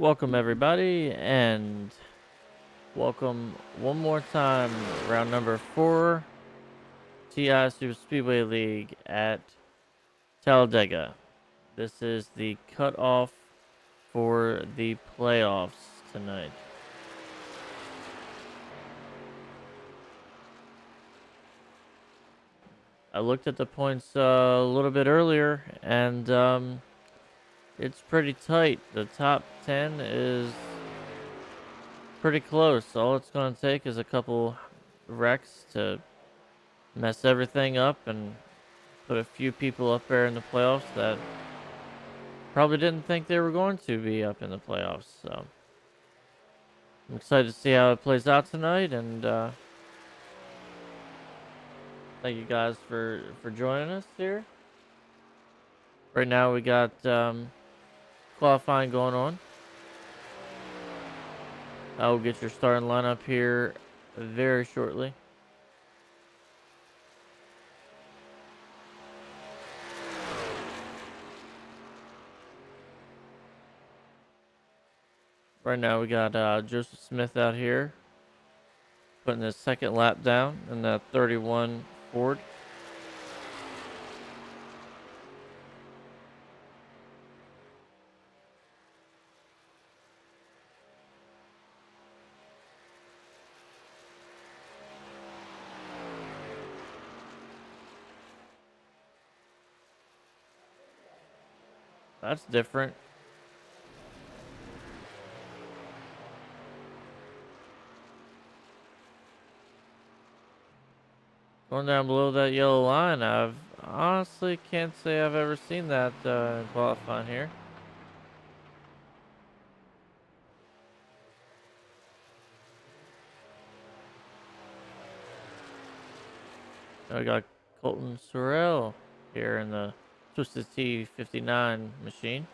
Welcome everybody, and welcome one more time, round number 4, TI Super Speedway League at Talladega. This is the cutoff for the playoffs tonight. I looked at the points a little bit earlier, and it's pretty tight. The top 10 is pretty close. All it's going to take is a couple wrecks to mess everything up and put a few people up there in the playoffs that probably didn't think they were going to be up in the playoffs. So I'm excited to see how it plays out tonight, and thank you guys for joining us here. Right now we got qualifying going on. I will get your starting lineup here very shortly. Right now we got Joseph Smith out here putting his second lap down in that 31 Ford. That's different. Going down below that yellow line, I've honestly can't say I've ever seen that in qualifying here. Now we got Colton Sorrell here in the Twisted T59 machine.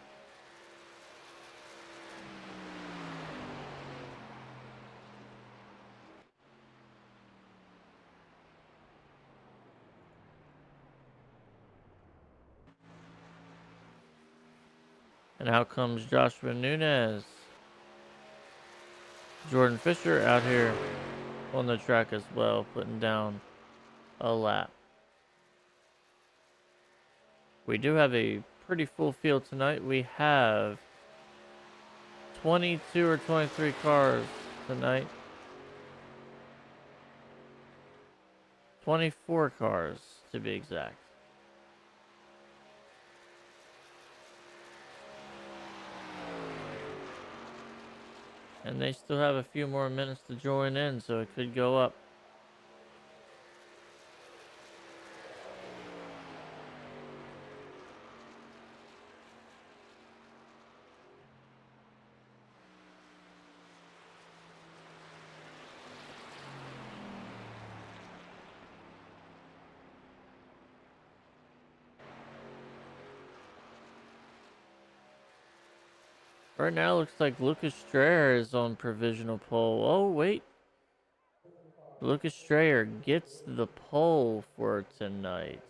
And out comes Joshua Nunez. Jordan Fisher out here on the track as well, putting down a lap. We do have a pretty full field tonight. We have 22 or 23 cars tonight. 24 cars to be exact. And they still have a few more minutes to join in, so it could go up. Right now, looks like Lucas Strayer is on provisional pole. Oh, wait. Lucas Strayer gets the pole for tonight.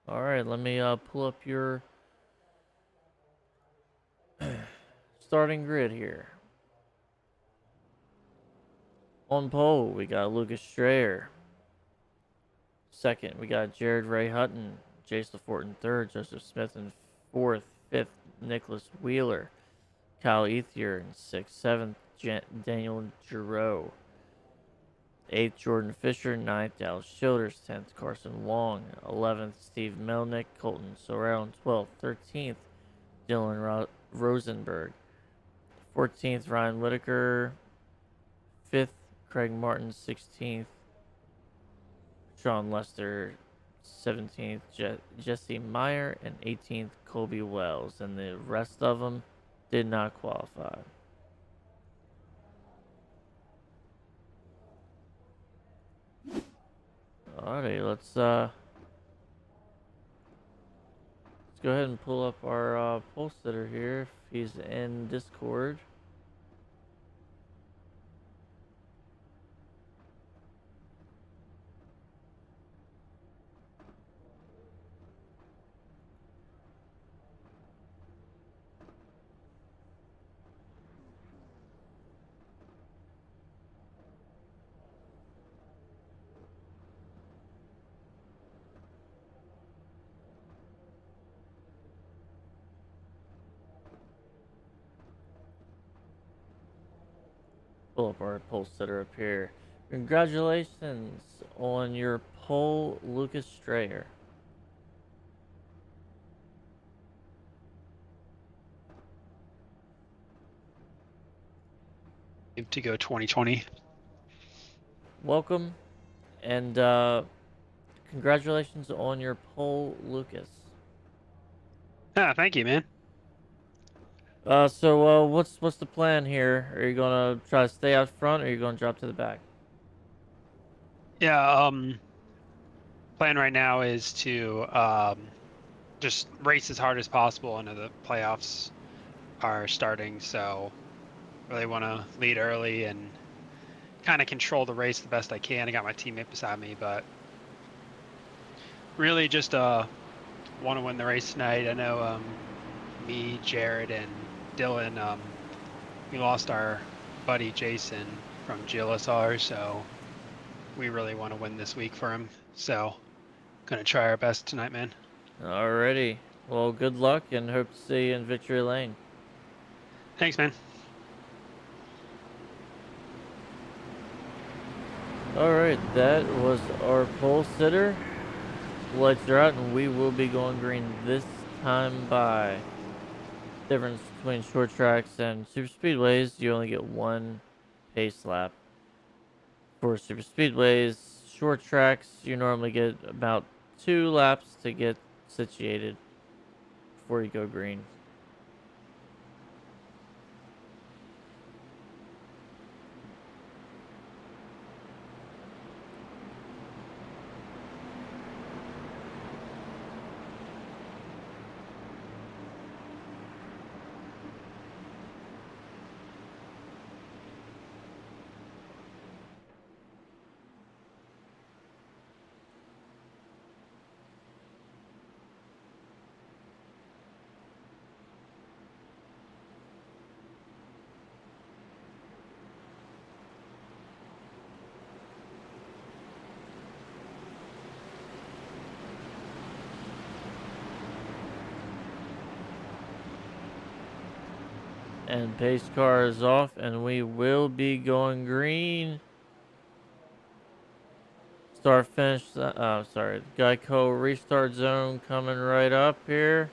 All right, let me pull up your starting grid here. On pole, we got Lucas Strayer. Second, we got Jared Ray Hutton, Jace LaForte in third, Joseph Smith in fourth, fifth, Nicholas Wheeler, Kyle Ethier in sixth, seventh, Daniel Giroux, eighth, Jordan Fisher, ninth, Dallas Childers, 10th, Carson Long, 11th, Steve Melnick, Colton Sorrell, 12th, 13th, Dylan Rosenberg, 14th, Ryan Whitaker, 5th, Craig Martin, 16th, Sean Lester, 17th, Jesse Meyer, and 18th, Colby Wells. And the rest of them did not qualify. Alrighty, let's go ahead and pull up our pole sitter here if he's in Discord. Pull up our pole sitter up here. Congratulations on your pole, Lucas Strayer. To go 2020. Welcome, and congratulations on your pole, Lucas. Yeah, thank you, man. So what's the plan here? Are you gonna try to stay out front, or are you gonna drop to the back? Yeah, plan right now is to just race as hard as possible. I know the playoffs are starting, so really want to lead early and kind of control the race the best I can. I got my teammate beside me, but really just want to win the race tonight. I know me, Jared, and Dylan we lost our buddy Jason from GLSR, so we really want to win this week for him. So gonna try our best tonight, man. Alrighty. Well, good luck, and hope to see you in victory lane. Thanks, man. Alright, that was our pole sitter. Lights are out, and we will be going green this time by. Difference between short tracks and super speedways, you only get one pace lap. For super speedways, short tracks, you normally get about 2 laps to get situated before you go green. And pace car is off, and we will be going green. Start finish. Sorry. Geico restart zone coming right up here.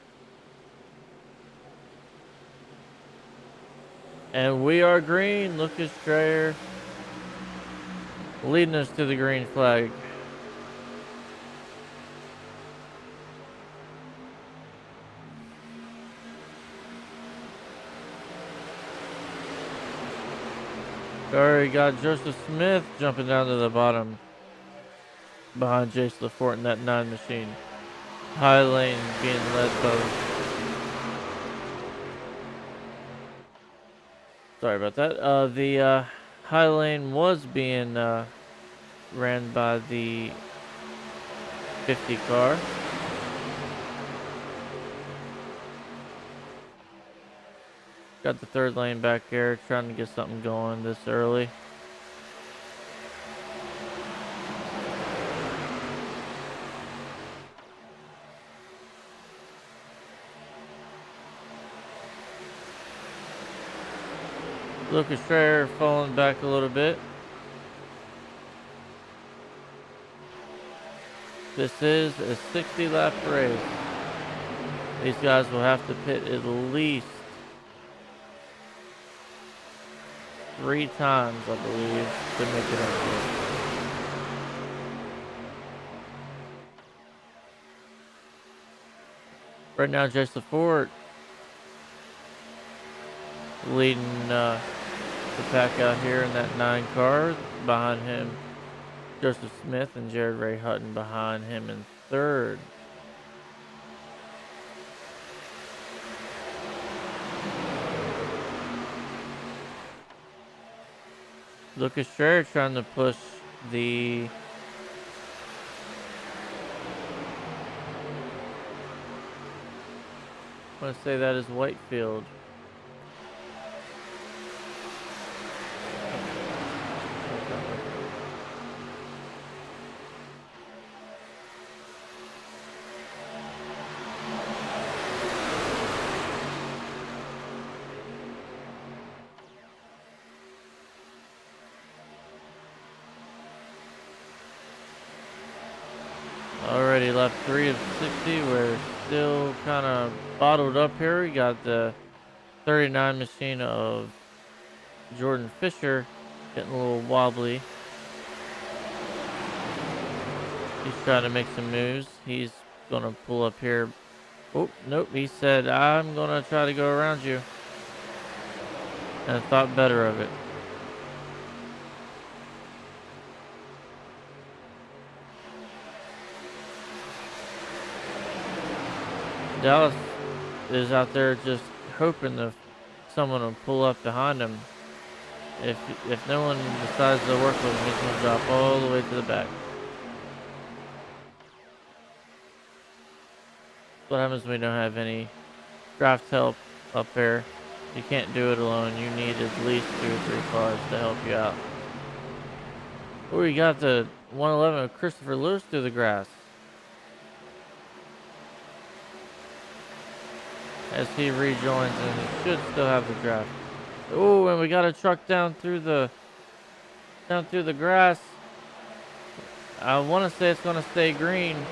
And we are green. Lucas Dreyer leading us to the green flag. Alright, got Joseph Smith jumping down to the bottom behind Jace LaForte in that 9 machine. High lane being led by. Sorry about that. The high lane was being ran by the 50 car. Got the third lane back there, trying to get something going this early. Lucas Strayer falling back a little bit. This is a 60 lap race. These guys will have to pit at least 3 times, I believe, to make it up here. Right now, Jason Ford leading the pack out here in that 9 car. Behind him, Joseph Smith and Jared Ray Hutton behind him in third. Lucas Strayer trying to push the I want to say that is Whitefield. already left 3 of 60. We're still kind of bottled up here. We got the 39 machine of Jordan Fisher getting a little wobbly. He's trying to make some moves. He's going to pull up here. Oh, nope. He said, I'm going to try to go around you. And I thought better of it. Dallas is out there just hoping that someone will pull up behind him. If no one decides to work with him, he's going to drop all the way to the back. What happens when we don't have any draft help up there? You can't do it alone. You need at least 2 or 3 cars to help you out. Oh, we got the 111 of Christopher Lewis through the grass. As he rejoins, and he should still have the draft. Oh, and we got a truck down through the grass. I want to say it's going to stay green.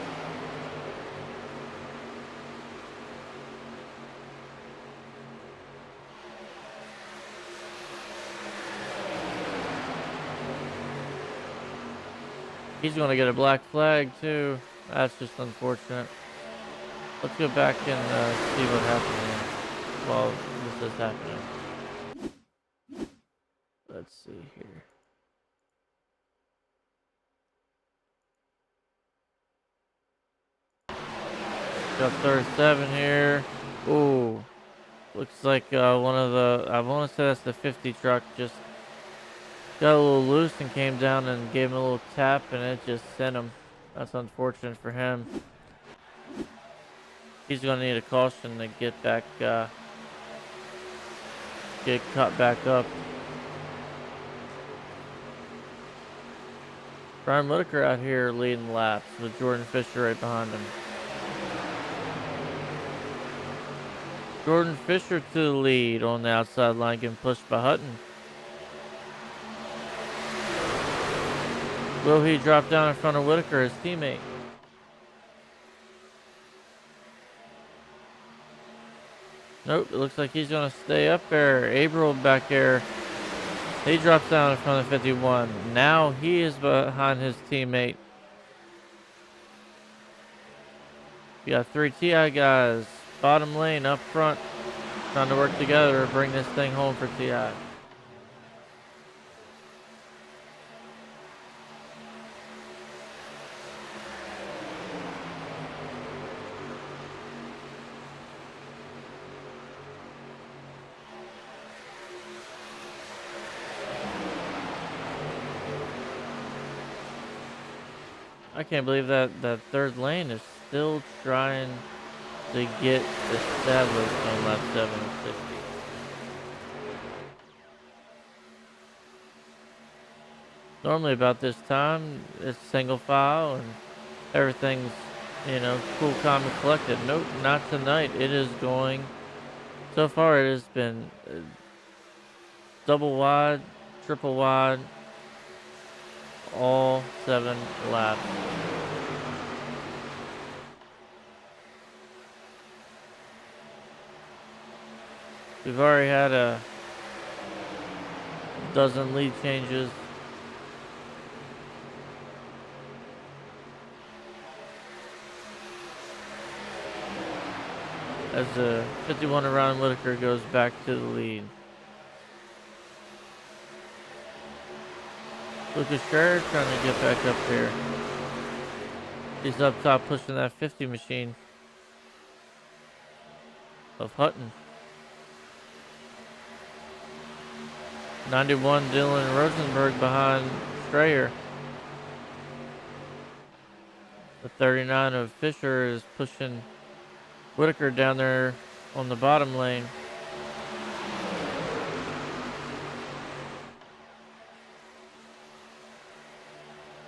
He's going to get a black flag too. That's just unfortunate. Let's go back and see what happened while this is happening. Let's see here. Got 37 here. Ooh. Looks like one of the, I want to say that's the 50 truck, just got a little loose and came down and gave him a little tap, and it just sent him. That's unfortunate for him. He's going to need a caution to get back, get caught back up. Brian Whitaker out here leading laps with Jordan Fisher right behind him. Jordan Fisher to the lead on the outside line, getting pushed by Hutton. Will he drop down in front of Whitaker, his teammate? Nope, it looks like he's going to stay up there. Averill back there. He drops down in front of 51. Now he is behind his teammate. We got 3 TI guys. Bottom lane up front. Trying to work together to bring this thing home for TI. I can't believe that third lane is still trying to get established on lap 760. Normally about this time, it's single file and everything's, you know, cool, calm, and collected. Nope, not tonight. It is going, so far it has been double wide, triple wide, all 7 laps. We've already had a dozen lead changes. As the 51 around Whitaker goes back to the lead. Lucas Sherrod trying to get back up here. He's up top pushing that 50 machine of Hutton. 91 Dylan Rosenberg behind Strayer. The 39 of Fisher is pushing Whitaker down there on the bottom lane.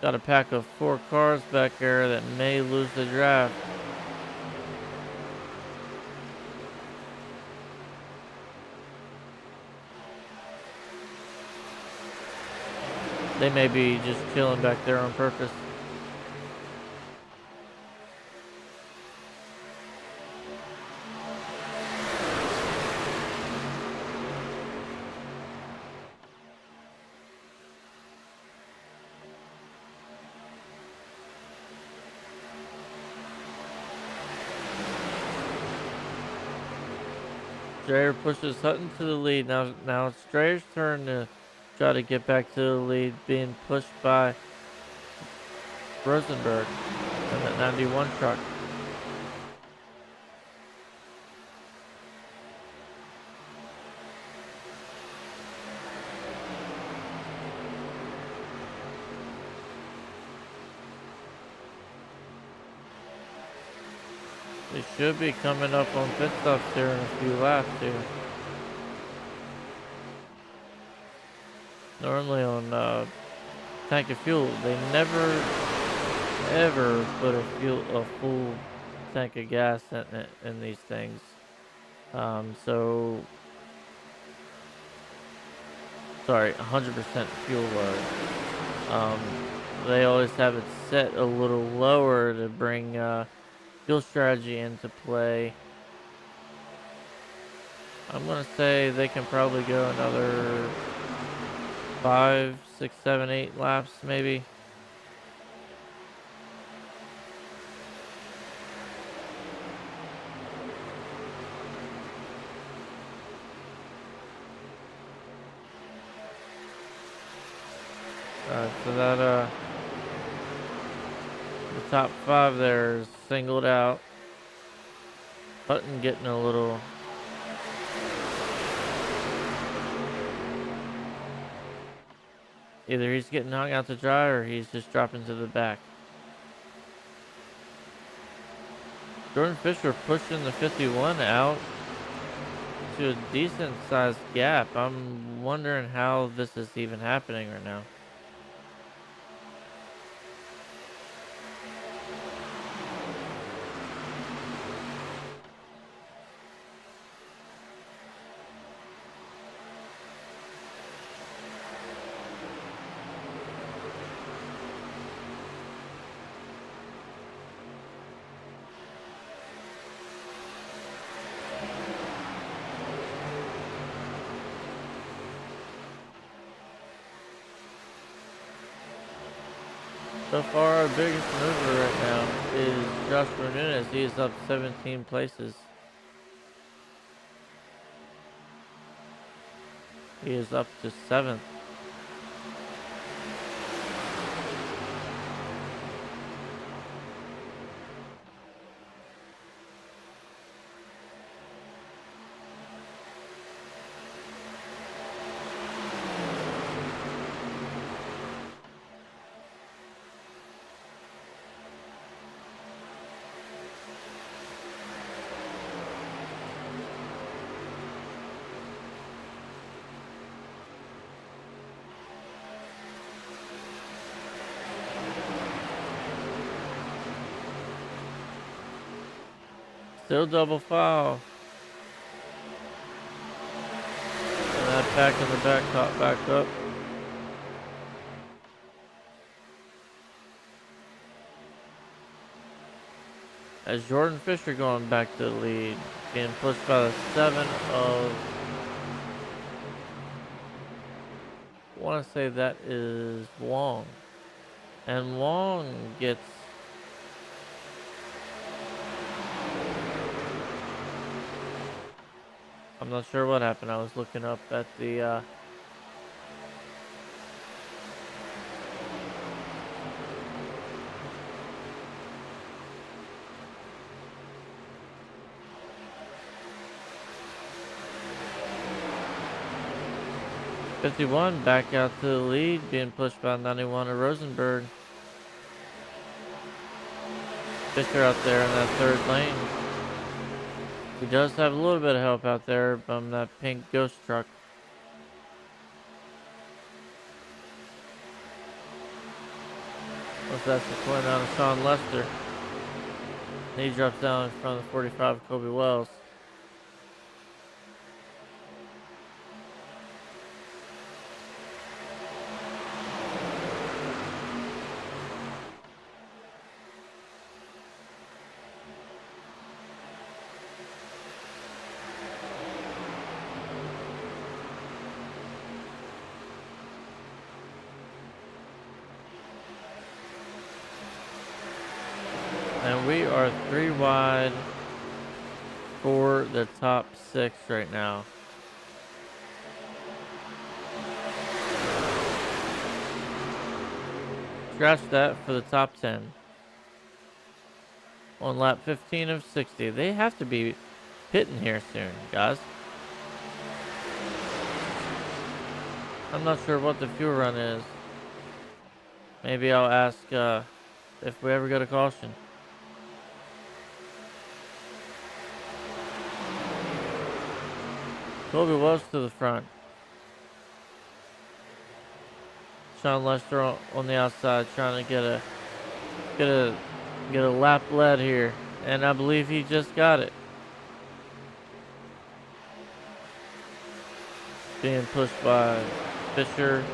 Got a pack of 4 cars back there that may lose the draft. They may be just chilling back there on purpose. Strayer pushes Hutton to the lead. Now it's Strayer's turn to try to get back to the lead, being pushed by Rosenberg and that 91 truck. They should be coming up on pit stops here in a few laps here. Normally on tank of fuel, they never ever put a full tank of gas in these things. So sorry, 100% fuel load. Um, they always have it set a little lower to bring fuel strategy into play. I'm gonna say they can probably go another 5, 6, 7, 8 laps maybe. So that the top 5 there is singled out. Hutton getting a little. Either he's getting hung out to dry or he's just dropping to the back. Jordan Fisher pushing the 51 out to a decent sized gap. I'm wondering how this is even happening right now. So far, our biggest mover right now is Joshua Nunez. He is up 17 places. He is up to 7th. Still double file. And that pack in the back caught back up. As Jordan Fisher going back to the lead, being pushed by the 7 of, I want to say that is Wong. And Wong gets, I'm not sure what happened. I was looking up at the 51 back out to the lead, being pushed by 91 of Rosenberg. Fisher out there in that 3rd lane. He does have a little bit of help out there from that pink ghost truck. That's the point out of Sean Lester. And he drops down in front of the 45 of Kobe Wells. And we are 3 wide for the top 6 right now. Scratch that for the top 10. On lap 15 of 60. They have to be pitting here soon, guys. I'm not sure what the fuel run is. Maybe I'll ask if we ever get a caution. Colby was to the front. Sean Lester on the outside trying to get a lap lead here, and I believe he just got it. Being pushed by Fisher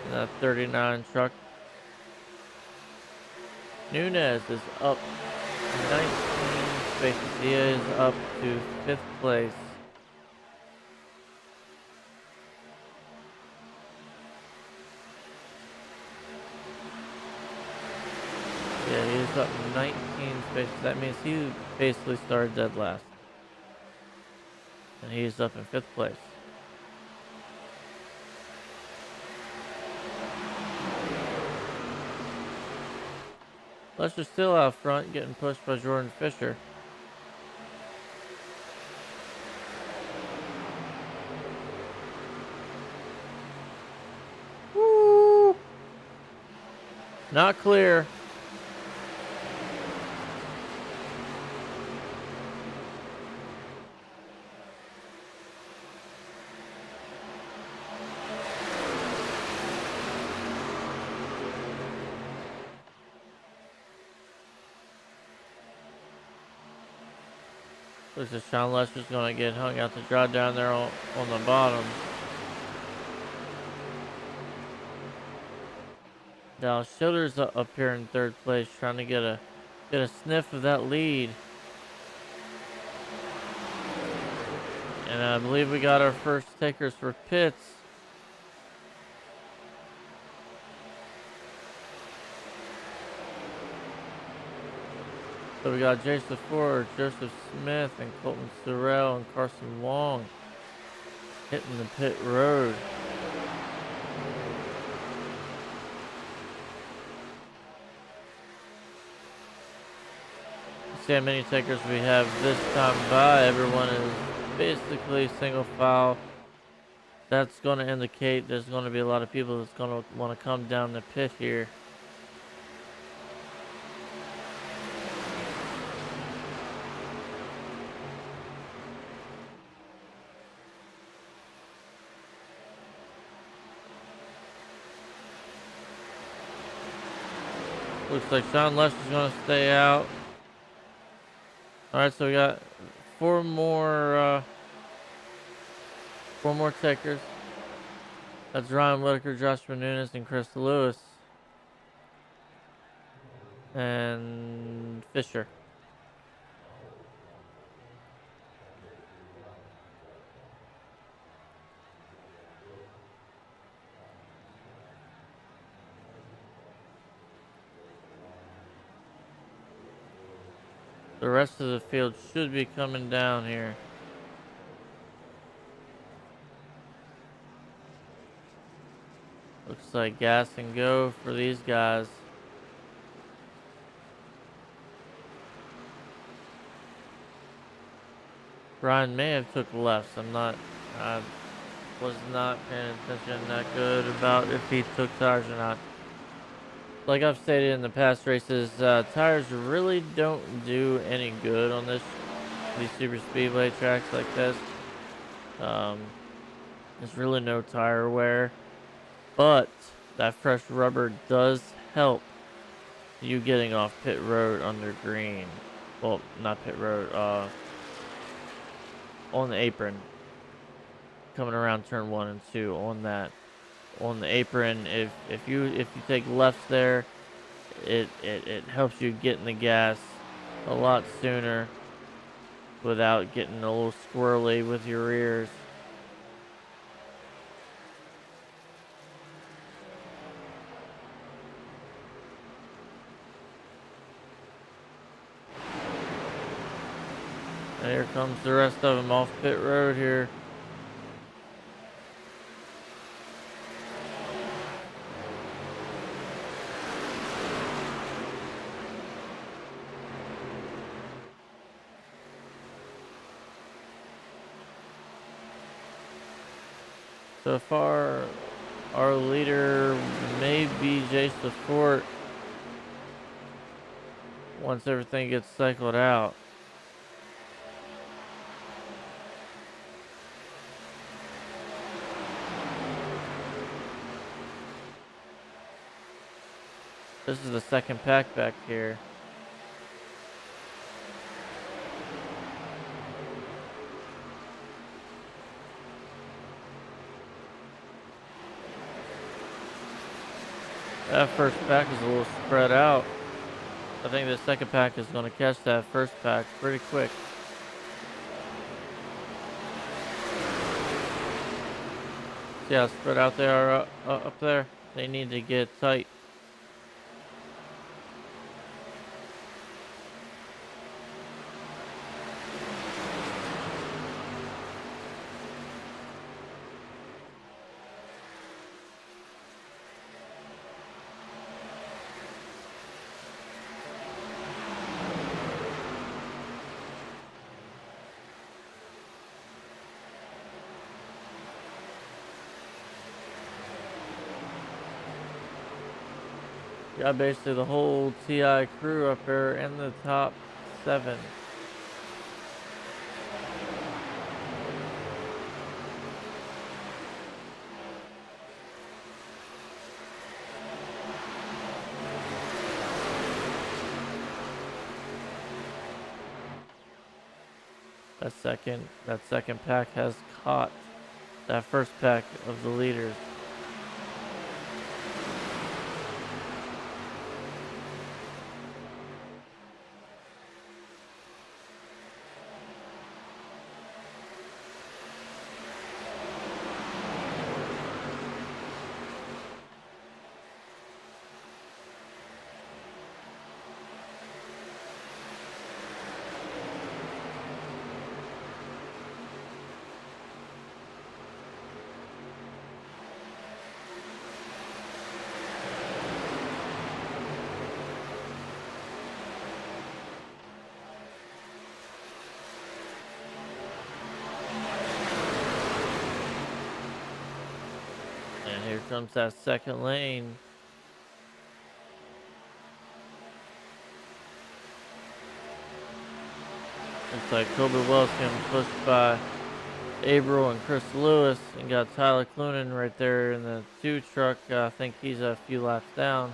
in that 39 truck. Nunez is up 19 spaces. He is up to 5th place. Yeah, he is up 19 spaces. That means he basically started dead last. And he's up in 5th place. Lester's still out front, getting pushed by Jordan Fisher. Woo! Not clear. Looks like Sean Lester's going to get hung out to dry down there on the bottom. Now Schiller's up here in 3rd place, trying to get a sniff of that lead. And I believe we got our first takers for pits. So we got Jason Ford, Joseph Smith, and Colton Sorrell, and Carson Wong hitting the pit road. See how many takers we have this time by. Everyone is basically single file. That's going to indicate there's going to be a lot of people that's going to want to come down the pit here. Looks like Sean Lester's going to stay out. All right, so we got four more takers. That's Ryan Whitaker, Joshua Nunes, and Chris Lewis. And Fisher. The rest of the field should be coming down here. Looks like gas and go for these guys. Brian may have took lefts. I was not paying attention that good about if he took tires or not. Like I've stated in the past races, tires really don't do any good on these super speedway tracks like this. There's really no tire wear, but that fresh rubber does help you getting off pit road under green. Well, not pit road, on the apron. Coming around turn 1 and 2 on the apron. If you take lefts there, it helps you get in the gas a lot sooner without getting a little squirrely with your rears. And here comes the rest of them off pit road here. So far, our leader may be Jace the Fort once everything gets cycled out. This is the second pack back here. That first pack is a little spread out. I think the second pack is going to catch that first pack pretty quick. See how spread out they are up there? They need to get tight. Got basically the whole TI crew up there in the top 7. That second pack has caught that first pack of the leaders. And here comes that second lane. Looks like Kobe Wells getting pushed by Averill and Chris Lewis, and got Tyler Clunan right there in the 2 truck. I think he's a few laps down.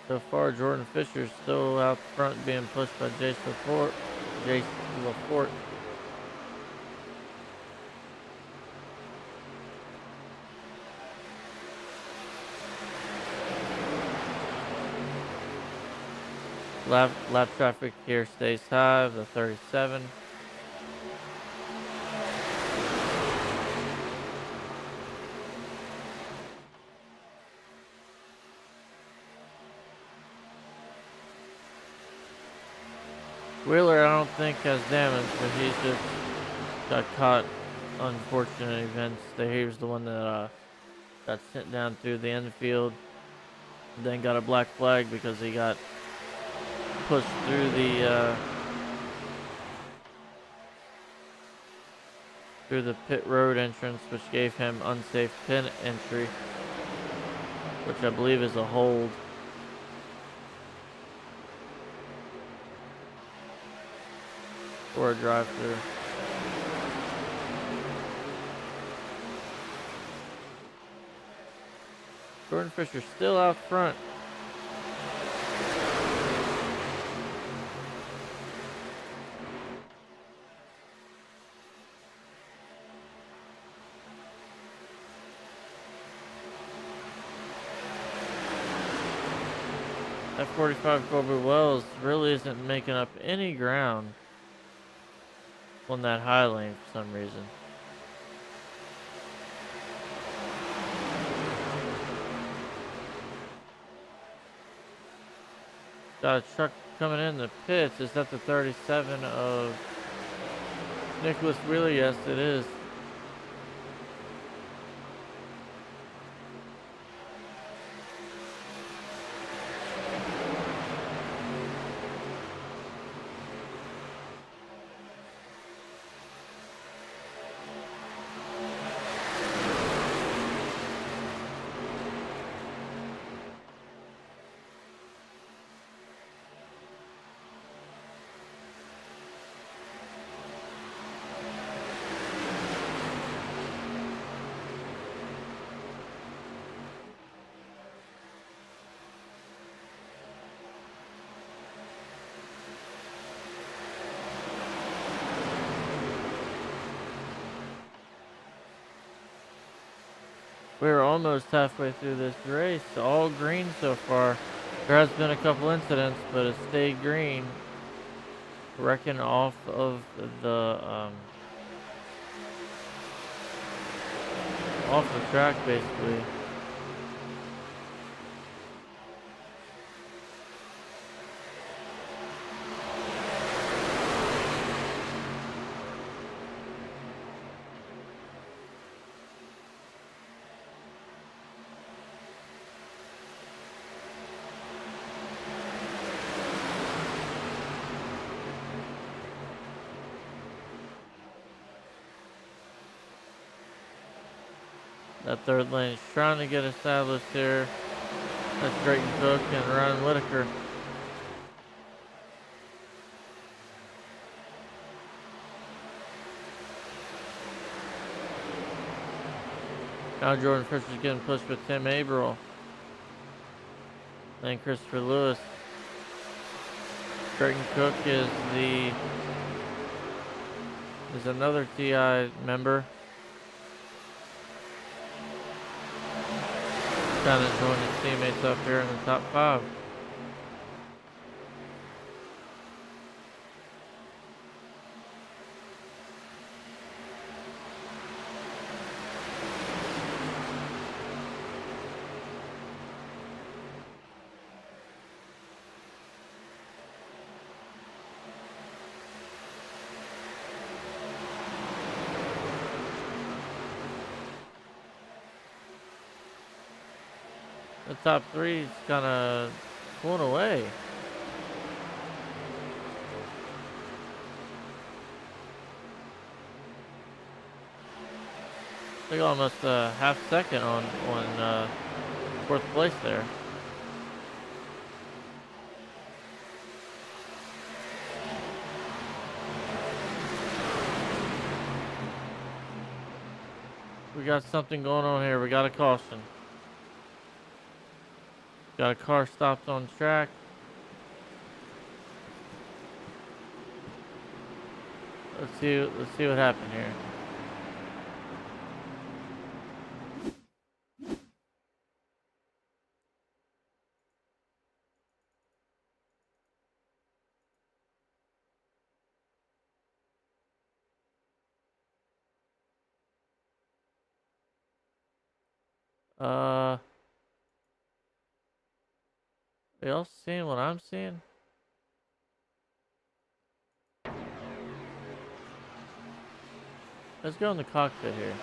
So far, Jordan Fisher's still out front being pushed by Jace LaForte. Lap traffic here stays high, the 37. Wheeler, I don't think has damage, but he's just got caught unfortunate events. He was the one that got sent down through the infield, then got a black flag because he got pushed through the pit road entrance, which gave him unsafe pit entry, which I believe is a hold. Or a drive-through. Jordan Fisher still out front. That 45 Corbett Wells really isn't making up any ground on that high lane for some reason. Got a truck coming in the pits. Is that the 37 of Nicholas Wheeler? Yes, it is. We're almost halfway through this race. All green so far. There has been a couple incidents, but it stayed green. Wrecking off of the track basically. That third lane is trying to get established here. That's Drayton Cook and Ryan Whitaker. Now Jordan Fisher's getting pushed with Tim Averill. Then Christopher Lewis. Drayton Cook is another TI member. Trying to join his teammates up here in the top 5. The top 3 is kind of pulling away. They got almost a half second on 4th place there. We got something going on here. We got a caution. Got a car stopped on track. Let's see what happened here. Are y'all seeing what I'm seeing? Let's go in the cockpit here.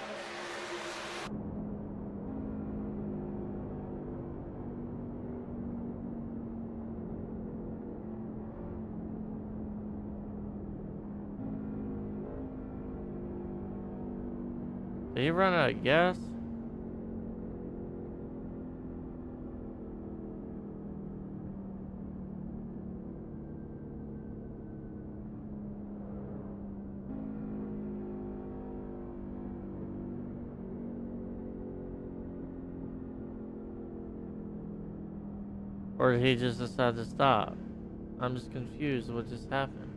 Did he run out of gas? Or did he just decide to stop? I'm just confused what just happened.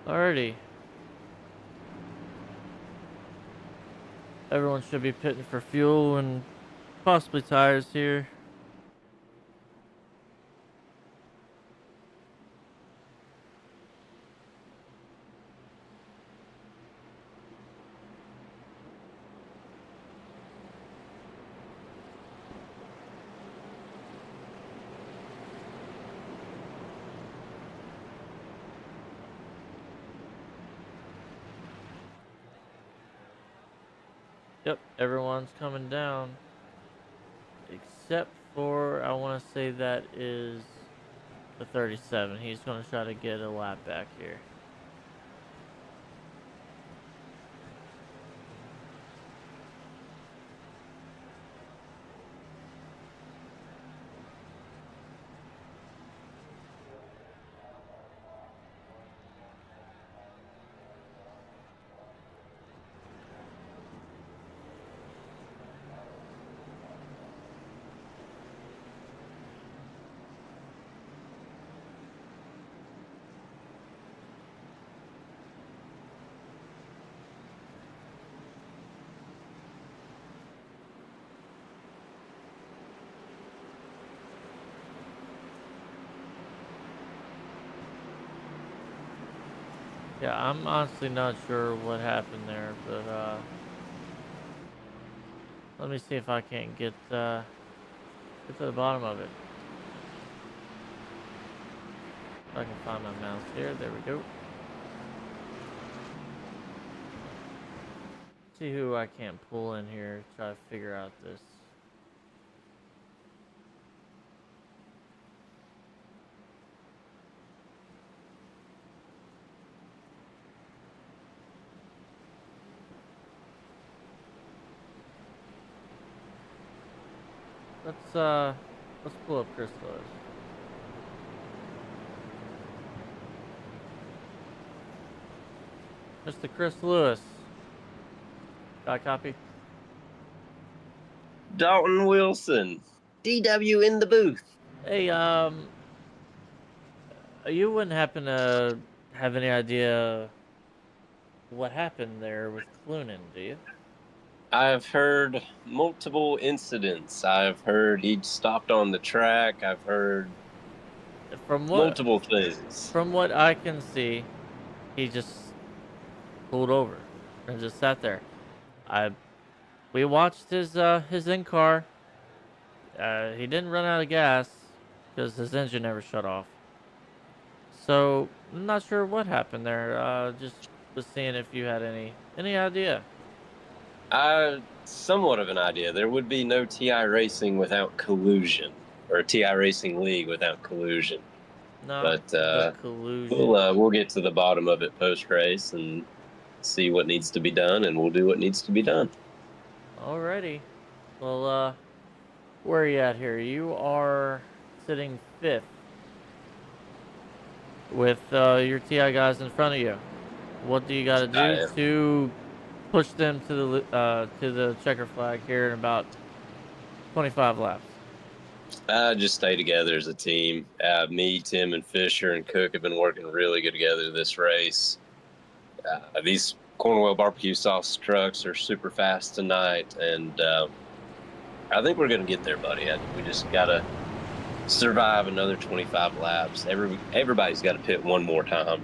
Alrighty. Everyone should be pitting for fuel when Possibly tires here. Yep, everyone's coming down. Except for, I want to say that is the 37. He's going to try to get a lap back here. Yeah, I'm honestly not sure what happened there, but let me see if I can't get to the bottom of it. If I can find my mouse here. There we go. See who I can't pull in here. Try to figure out this. Let's pull up Chris Lewis. Mr. Chris Lewis. Got a copy? Dalton Wilson, DW in the booth. Hey, you wouldn't happen to have any idea what happened there with Clunan, do you? I've heard multiple incidents. I've heard he stopped on the track. I've heard From multiple things. From what I can see, he just pulled over and just sat there. I We watched his in car. He didn't run out of gas because his engine never shut off. So I'm not sure what happened there. Just was seeing if you had any idea. Somewhat of an idea. There would be no TI racing without collusion, or a TI racing league without collusion. No, But collusion. we'll get to the bottom of it post race and see what needs to be done, and we'll do what needs to be done. Alrighty. Well, where are you at here? You are sitting fifth with your TI guys in front of you. What do you got to do to push them to the checker flag here in about 25 laps? Just stay together as a team. Me, Tim, and Fisher and Cook have been working really good together this race. These Cornwell barbecue sauce trucks are super fast tonight, and I think we're going to get there, buddy. We just got to survive another 25 laps. Everybody's got to pit one more time.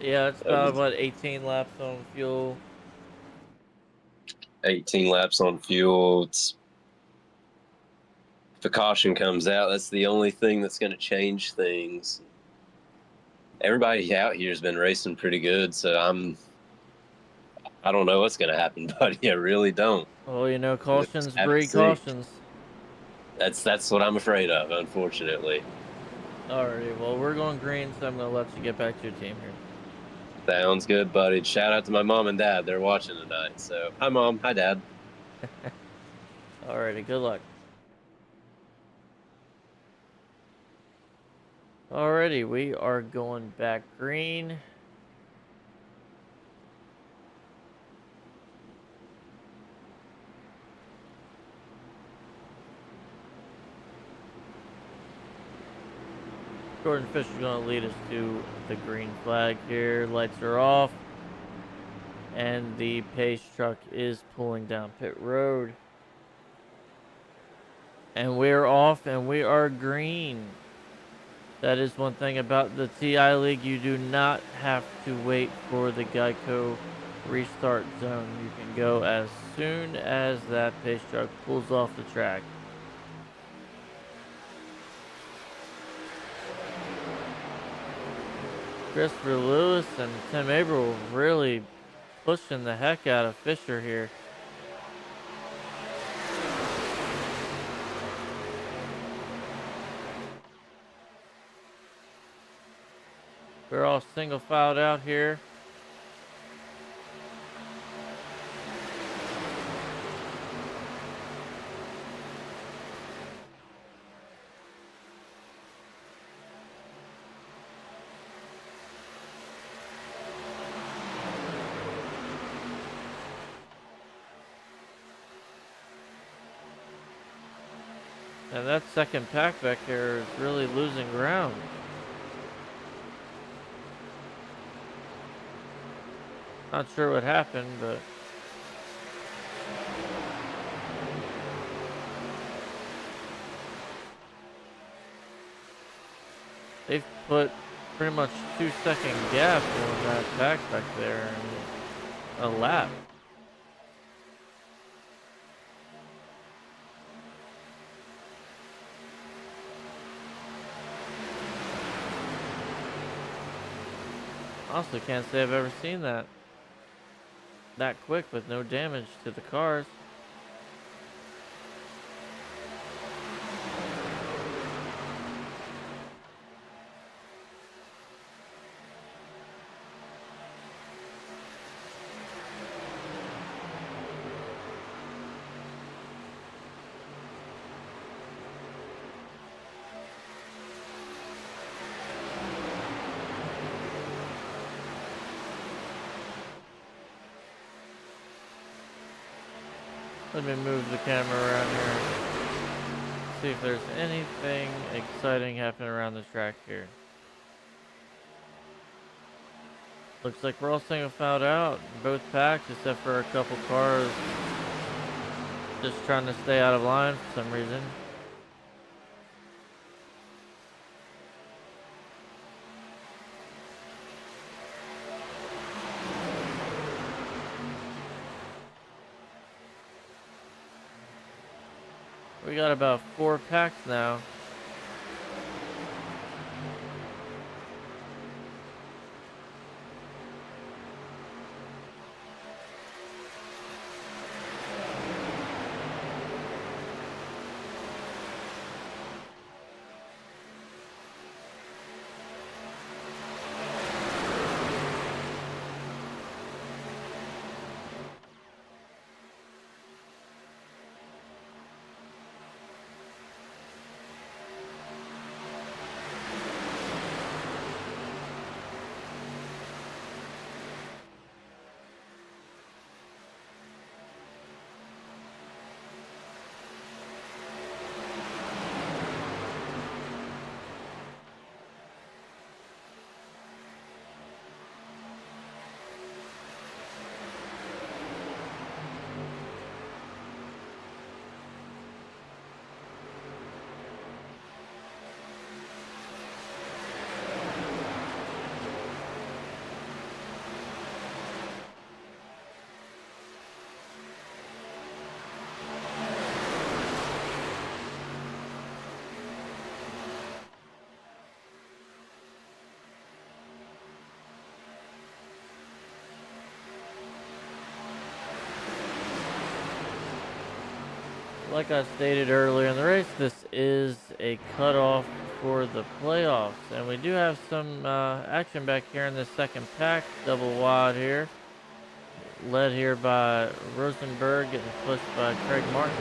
Yeah, it's about, 18 laps on fuel? 18 laps on fuel. If the caution comes out, that's the only thing that's going to change things. Everybody out here has been racing pretty good, so I don't know what's going to happen, buddy. I really don't. Well, cautions breed cautions. That's what I'm afraid of, unfortunately. Alrighty, well, we're going green, so I'm going to let you get back to your team here. Sounds good, buddy. Shout out to my mom and dad. They're watching tonight. So, hi, Mom. Hi, Dad. Alrighty, good luck. Alrighty, we are going back green. Jordan Fisher's going to lead us to the green flag here. Lights are off. And the pace truck is pulling down pit road. And we're off and we are green. That is one thing about the TI League. You do not have to wait for the Geico restart zone. You can go as soon as that pace truck pulls off the track. Christopher Lewis and Tim Averill really pushing the heck out of Fisher here. We're all single filed out here. And that second pack back there is really losing ground. Not sure what happened, but they've put pretty much 2-second gap on that pack back there and a lap. Honestly, can't say I've ever seen that quick with no damage to the cars. Let me move the camera around here. See if there's anything exciting happening around the track here. Looks like we're all single filed out in both packs except for a couple cars just trying to stay out of line for some reason. We got about 4 packs now. Like I stated earlier in the race, this is a cutoff for the playoffs. And we do have some action back here in the second pack. Double wide here. Led here by Rosenberg, getting pushed by Craig Martin.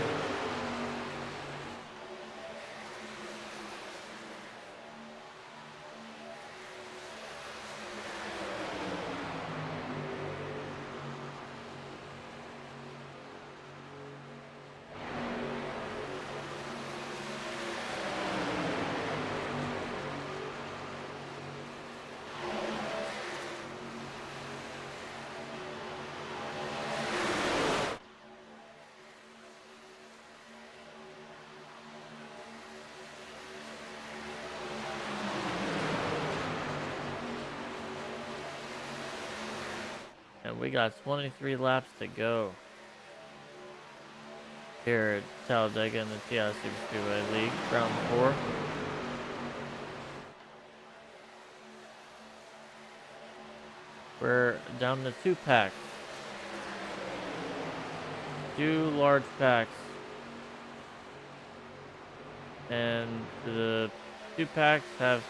And we got 23 laps to go here at Talladega in the TI Super Speedway League, round 4. We're down to 2 packs. 2 large packs. And the 2 packs have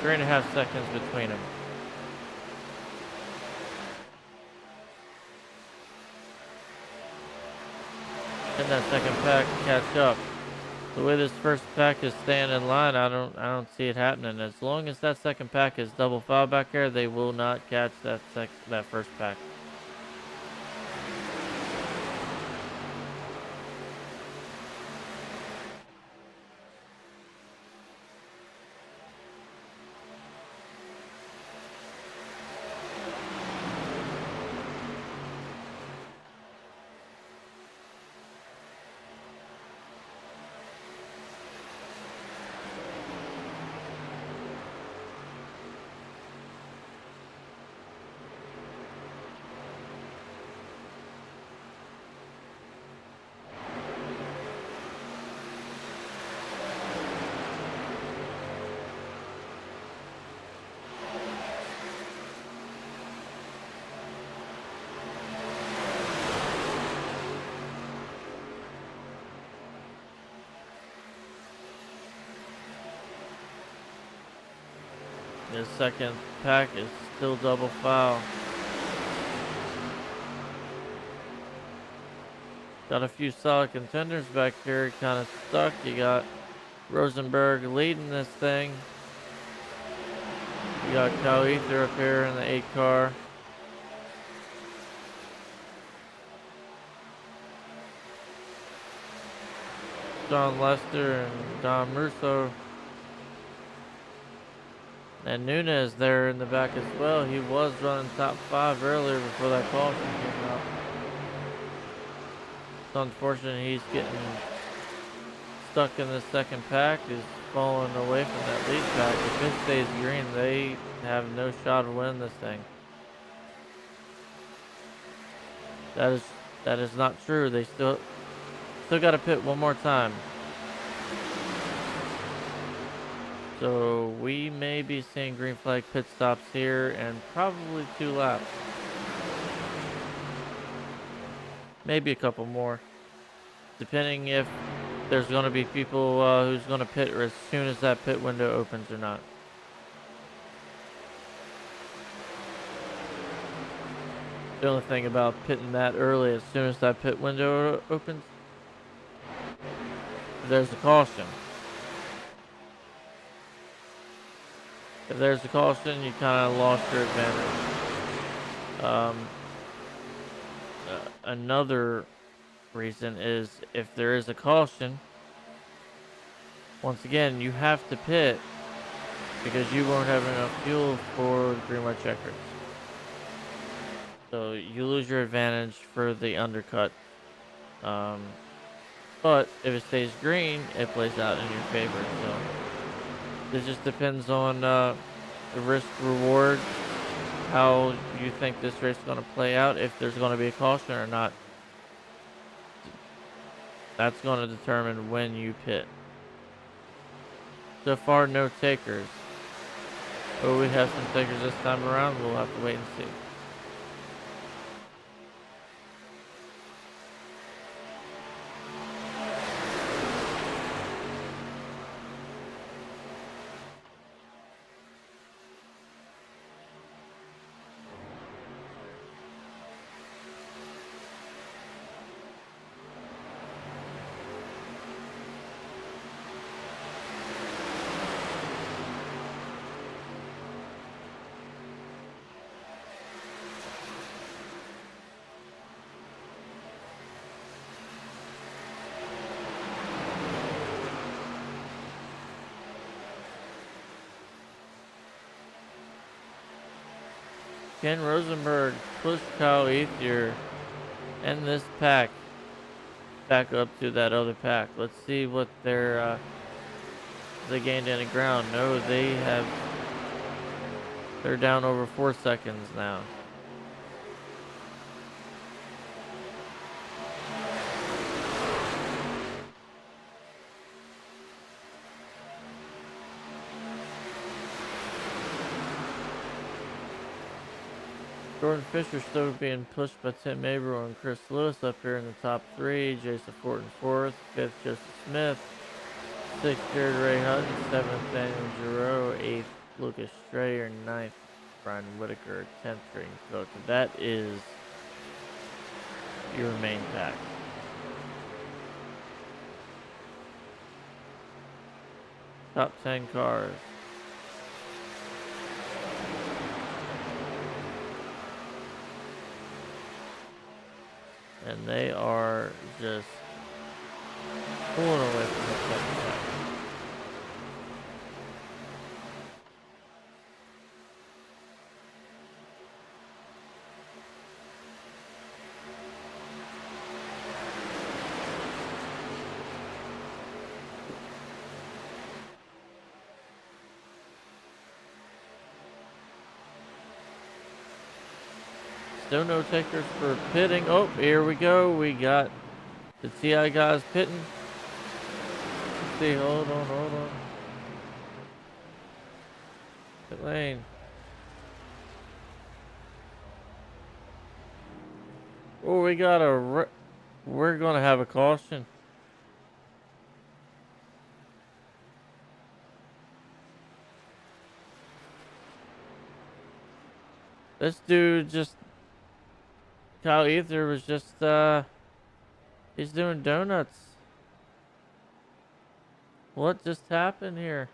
3.5 seconds between them. In that second pack, catch up. The way this first pack is staying in line, I don't see it happening. As long as that second pack is double file back there, they will not catch that first pack. The second pack is still double file. Got a few solid contenders back here, kind of stuck. You got Rosenberg leading this thing. You got Kyle Ether up here in the 8 car. John Lester and Don Russo. And Nunez there in the back as well. He was running top 5 earlier before that caution came out. It's unfortunate he's getting stuck in the second pack. He's falling away from that lead pack. If it stays green, they have no shot of winning this thing. That is not true. They still got to pit one more time. So we may be seeing green flag pit stops here and probably 2 laps. Maybe a couple more. Depending if there's going to be people who's going to pit as soon as that pit window opens or not. The only thing about pitting that early, as soon as that pit window opens, there's a caution. If there's a caution, you kind of lost your advantage. Another reason is if there is a caution, once again, you have to pit because you won't have enough fuel for the green white checkers. So you lose your advantage for the undercut. But if it stays green, it plays out in your favor. So it just depends on the risk reward, how you think this race is going to play out, if there's going to be a caution or not. That's going to determine when you pit. So far, no takers. Will we have some takers this time around? We'll have to wait and see. Ken Rosenberg pushed Kyle Ethier and this pack back up to that other pack. Let's see what they gained any ground. No, they're down over 4 seconds now. Jordan Fisher still being pushed by Tim Averill and Chris Lewis up here in the top three. Jason Fortin fourth, fifth Joseph Smith, sixth Jared Ray Hutton, seventh Daniel Giroux, eighth Lucas Strayer, ninth Brian Whitaker, 10th Trading Coach. That is your main pack. Top 10 cars. And they are just pulling away from the second pack. Still no takers for pitting. Oh, here we go. We got the TI guys pitting. Let's see, hold on. Pit lane. Oh, we got we're gonna have a caution. This dude just, Kyle Ether was just, he's doing donuts. What just happened here?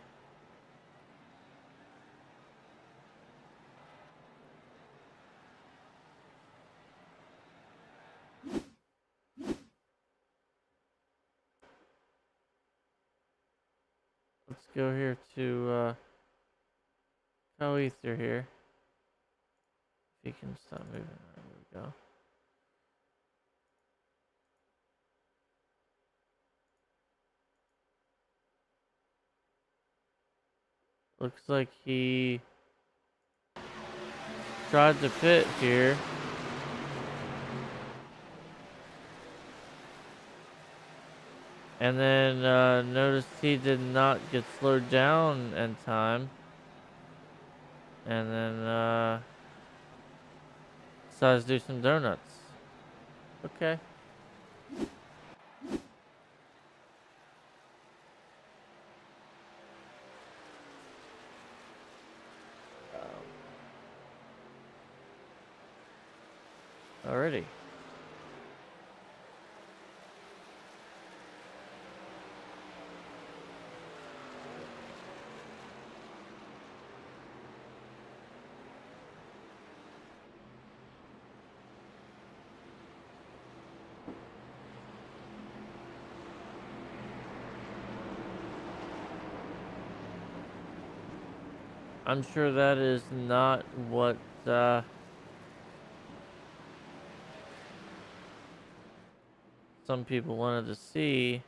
Let's go here to, Kyle Ether here. If he can stop moving. There we go. Looks like he tried to pit here. And then noticed he did not get slowed down in time. And then decided to do some donuts. Okay. Alrighty. I'm sure that is not what some people wanted to see,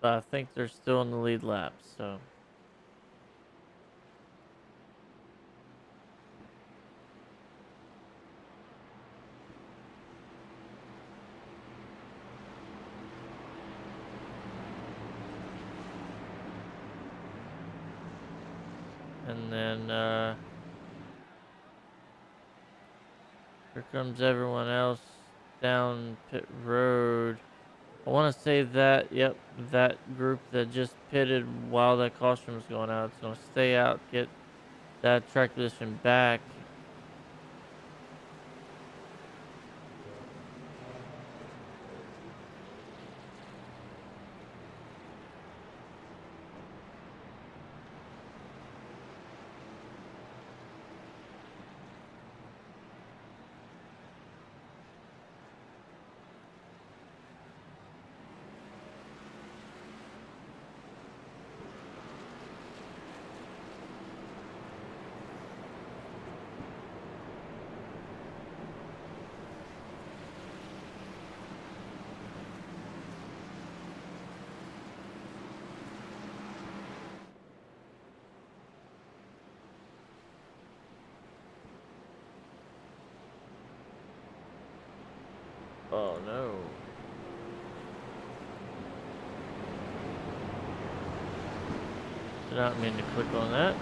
but I think they're still in the lead lap, so. And then here comes everyone else down pit road. I want to say that, yep, that group that just pitted while that caution was going out, it's going to stay out, get that track position back. Oh no. Did not mean to click on that.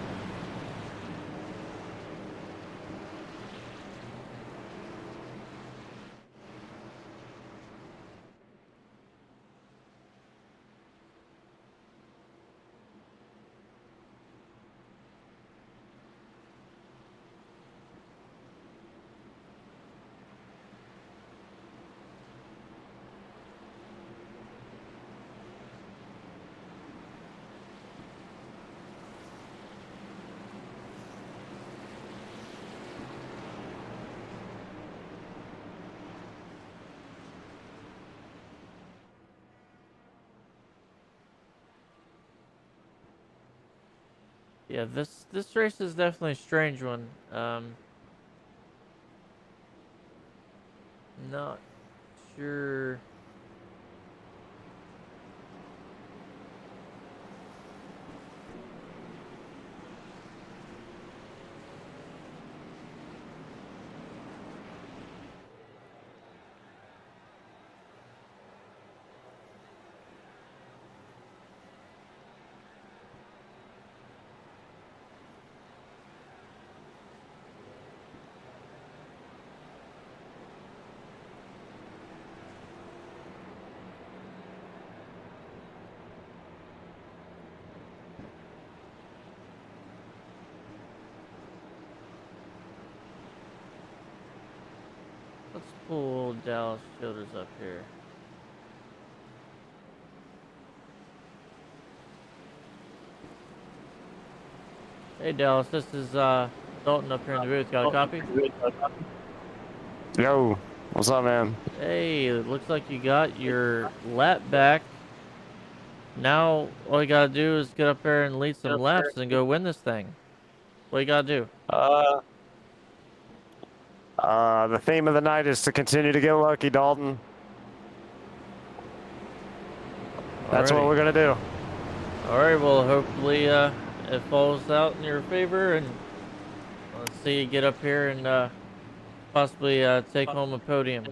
Yeah, this race is definitely a strange one. Not sure. Let's pull old Dallas Childers up here. Hey Dallas, this is Dalton up here in the booth. Got a copy? Yo, what's up, man? Hey, it looks like you got your lap back. Now all you gotta do is get up there and lead some laps and go win this thing. What you gotta do? The theme of the night is to continue to get lucky, Dalton. That's what we're gonna do. All right. Well, hopefully it falls out in your favor, and let's see you get up here and possibly take home a podium.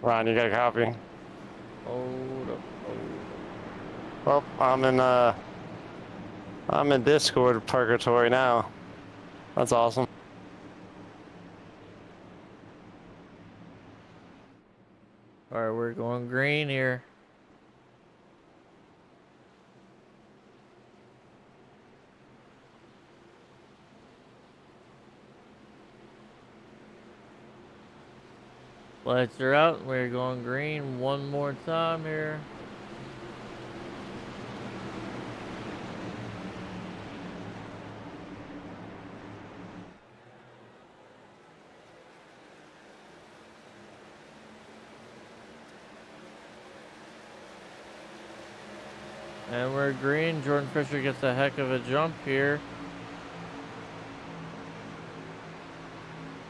Ron, you got a copy? Hold up. Well, I'm in Discord purgatory now. That's awesome. All right, we're going green here. Lights are out. We're going green one more time here. And we're green. Jordan Fisher gets a heck of a jump here.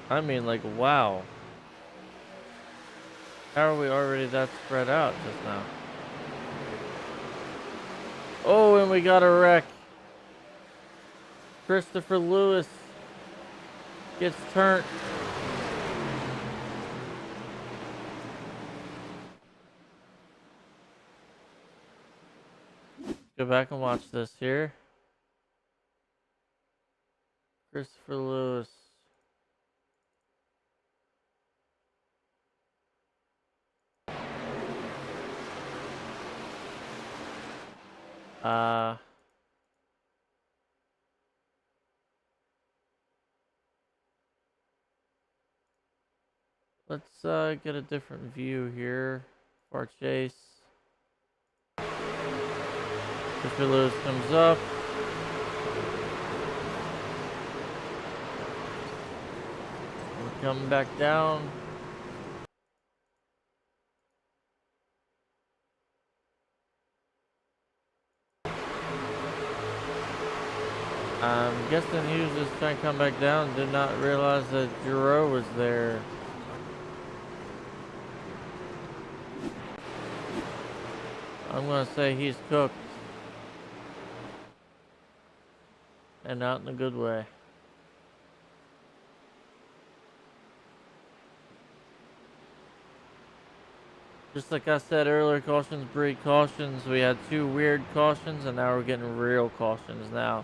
I mean, like, wow. How are we already that spread out just now? Oh, and we got a wreck. Christopher Lewis gets turned. Go back and watch this here. Christopher Lewis. Let's get a different view here for our chase. Christopher Lewis comes up. We're coming back down. I'm guessing he was just trying to come back down. Did not realize that Giroux was there. I'm gonna say he's cooked. And not in a good way. Just like I said earlier, cautions breed cautions. We had two weird cautions, and now we're getting real cautions now.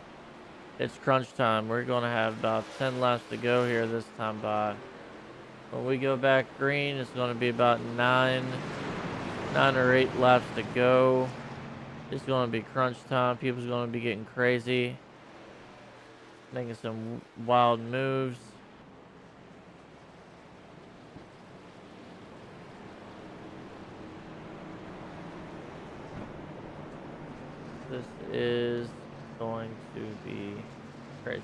It's crunch time. We're going to have about 10 laps to go here this time by. When we go back green, it's going to be about 9 or 8 laps to go. It's going to be crunch time. People's going to be getting crazy. Making some wild moves. This is going to be crazy.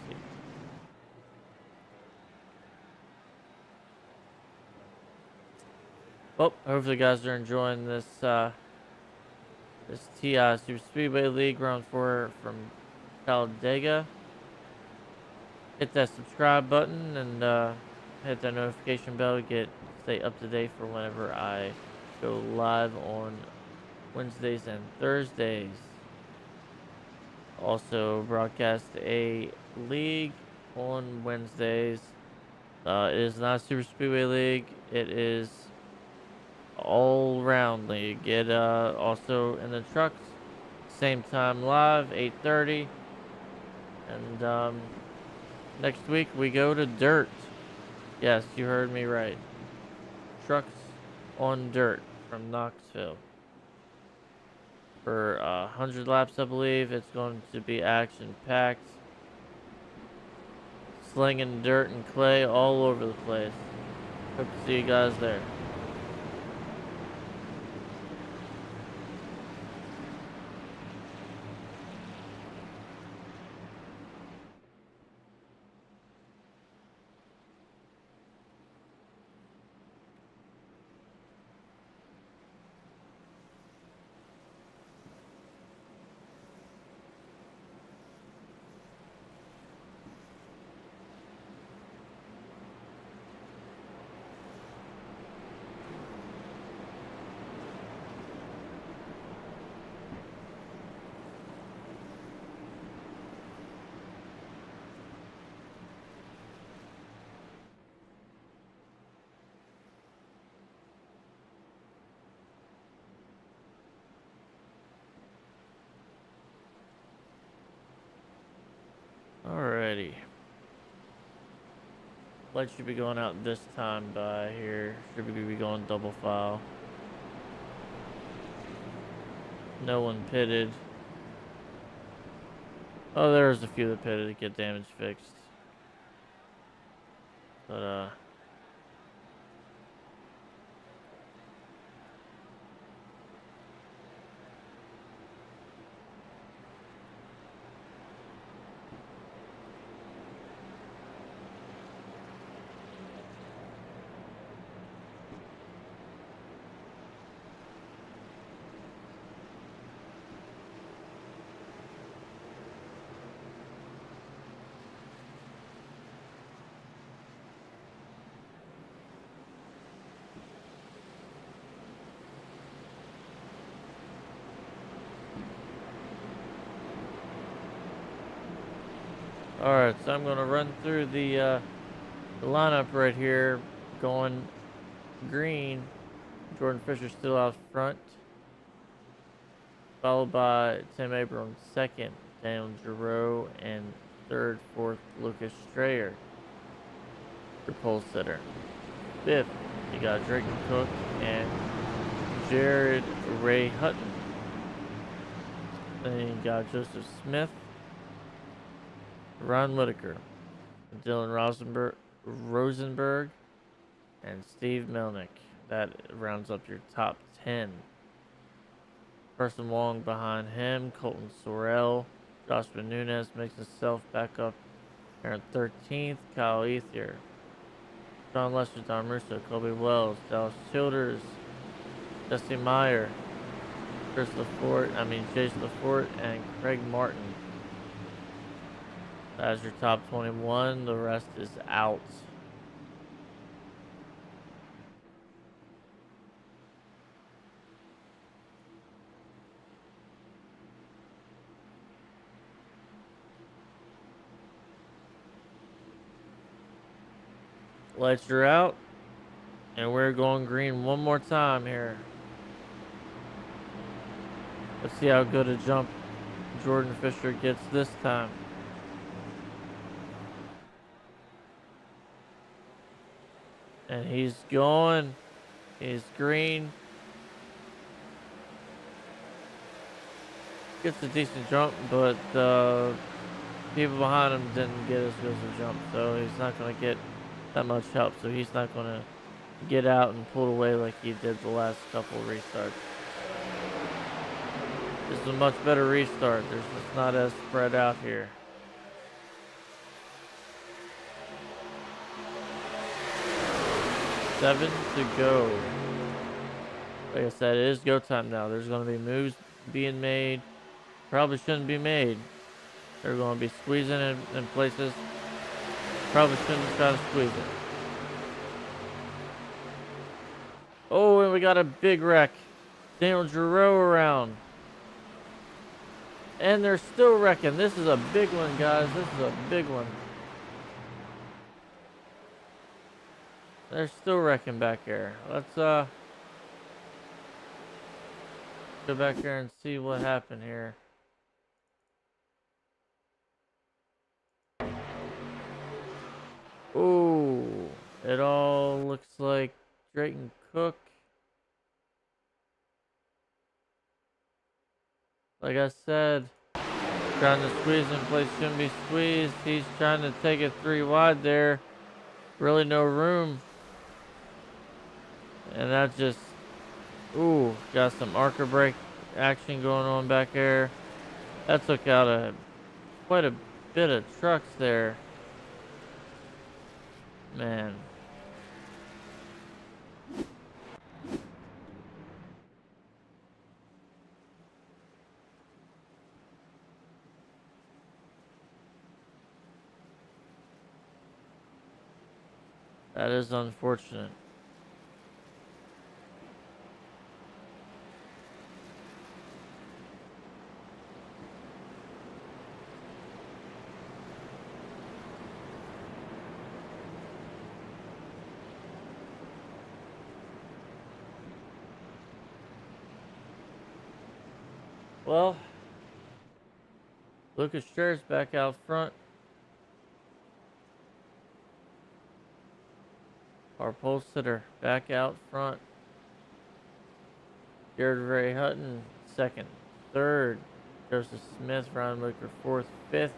Well, hopefully you guys are enjoying this this TI Super Speedway League Round 4 from Talladega. Hit that subscribe button and hit that notification bell to stay up to date for whenever I go live on Wednesdays and Thursdays. Also broadcast a league on Wednesdays. It is not a Super Speedway League. It is all-round league. It also in the trucks, same time live, 8:30. And next week we go to dirt. Yes, you heard me right. Trucks on dirt from Knoxville. For 100 laps, I believe. It's going to be action-packed. Slinging dirt and clay all over the place. Hope to see you guys there. Alrighty. Light should be going out this time by here. Should be going double file. No one pitted. Oh, there's a few that pitted to get damage fixed. But alright, so I'm gonna run through the lineup right here. Going green. Jordan Fisher still out front. Followed by Tim Abrams second. Daniel Giroux and third, fourth, Lucas Strayer. Your pole sitter. Fifth, you got Drake Cook and Jared Ray Hutton. Then you got Joseph Smith, Ron Whitaker, Dylan Rosenberg, and Steve Melnick. That rounds up your top 10. Person Wong behind him, Colton Sorrell. Joshua Nunez makes himself back up there in 13th. Kyle Ethier. John Lester, Don Russo, Kobe Wells, Dallas Childers, Jesse Meyer, Chase LaForte, and Craig Martin. That's your top 21. The rest is out. Lights are out, and we're going green one more time here. Let's see how good a jump Jordan Fisher gets this time. And he's going. He's green. Gets a decent jump, but the people behind him didn't get as good as a jump, so he's not going to get that much help. So he's not going to get out and pull away like he did the last couple of restarts. This is a much better restart. There's just not as spread out here. Seven to go. Like I said, it is go time now. There's going to be moves being made. Probably shouldn't be made. They're going to be squeezing in places. Probably shouldn't try to squeeze it. Oh, and we got a big wreck. Daniel Giroux around. And they're still wrecking. This is a big one, guys. This is a big one. They're still wrecking back here. Let's go back here and see what happened here. Ooh, it all looks like Drayton Cook. Like I said, trying to squeeze in place shouldn't be squeezed. He's trying to take it 3 wide there. Really no room. And that just, ooh, got some archer brake action going on back there. That took out quite a bit of trucks there. Man. That is unfortunate. Well, Lucas Scherz back out front. Our pole sitter back out front. Jared Ray Hutton second. Third, Joseph Smith. Ryan Wicker fourth. Fifth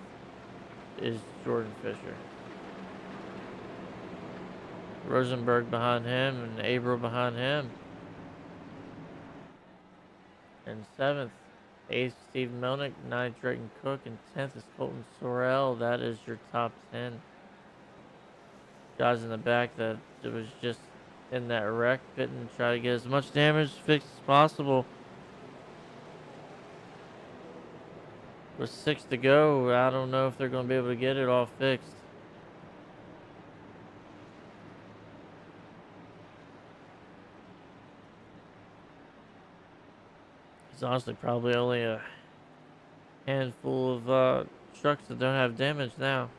is Jordan Fisher. Rosenberg behind him and Abel behind him. And seventh, eighth, Steve Melnick. Ninth, Drayton Cook. And 10th is Colton Sorrell. That is your top 10. Guys in the back that it was just in that wreck, couldn't try to get as much damage fixed as possible. With 6 to go, I don't know if they're going to be able to get it all fixed. It's honestly probably only a handful of trucks that don't have damage now.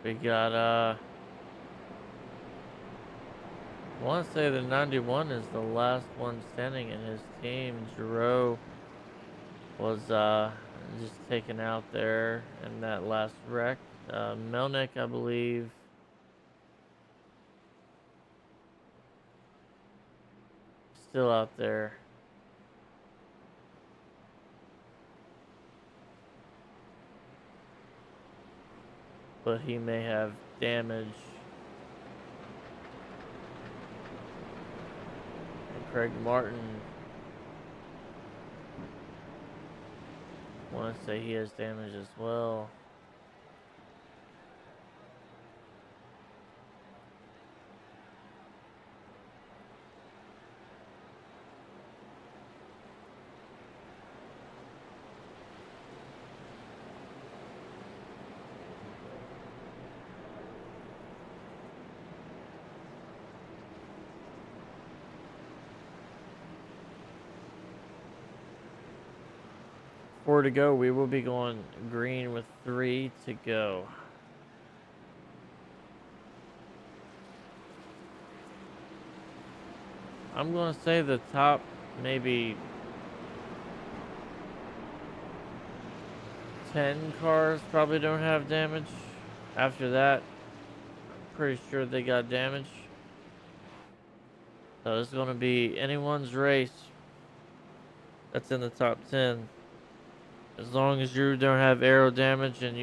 We got, I want to say the 91 is the last one standing in his team. Giroux was just taken out there in that last wreck. Melnick, I believe, still out there. But he may have damage. And Craig Martin, I want to say he has damage as well. 4 to go. We will be going green with 3 to go. I'm going to say the top maybe 10 cars probably don't have damage. After that, I'm pretty sure they got damage. So it's going to be anyone's race that's in the top 10. As long as you don't have aero damage and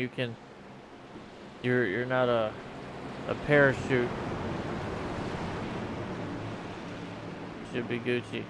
you're not a parachute, should be Gucci.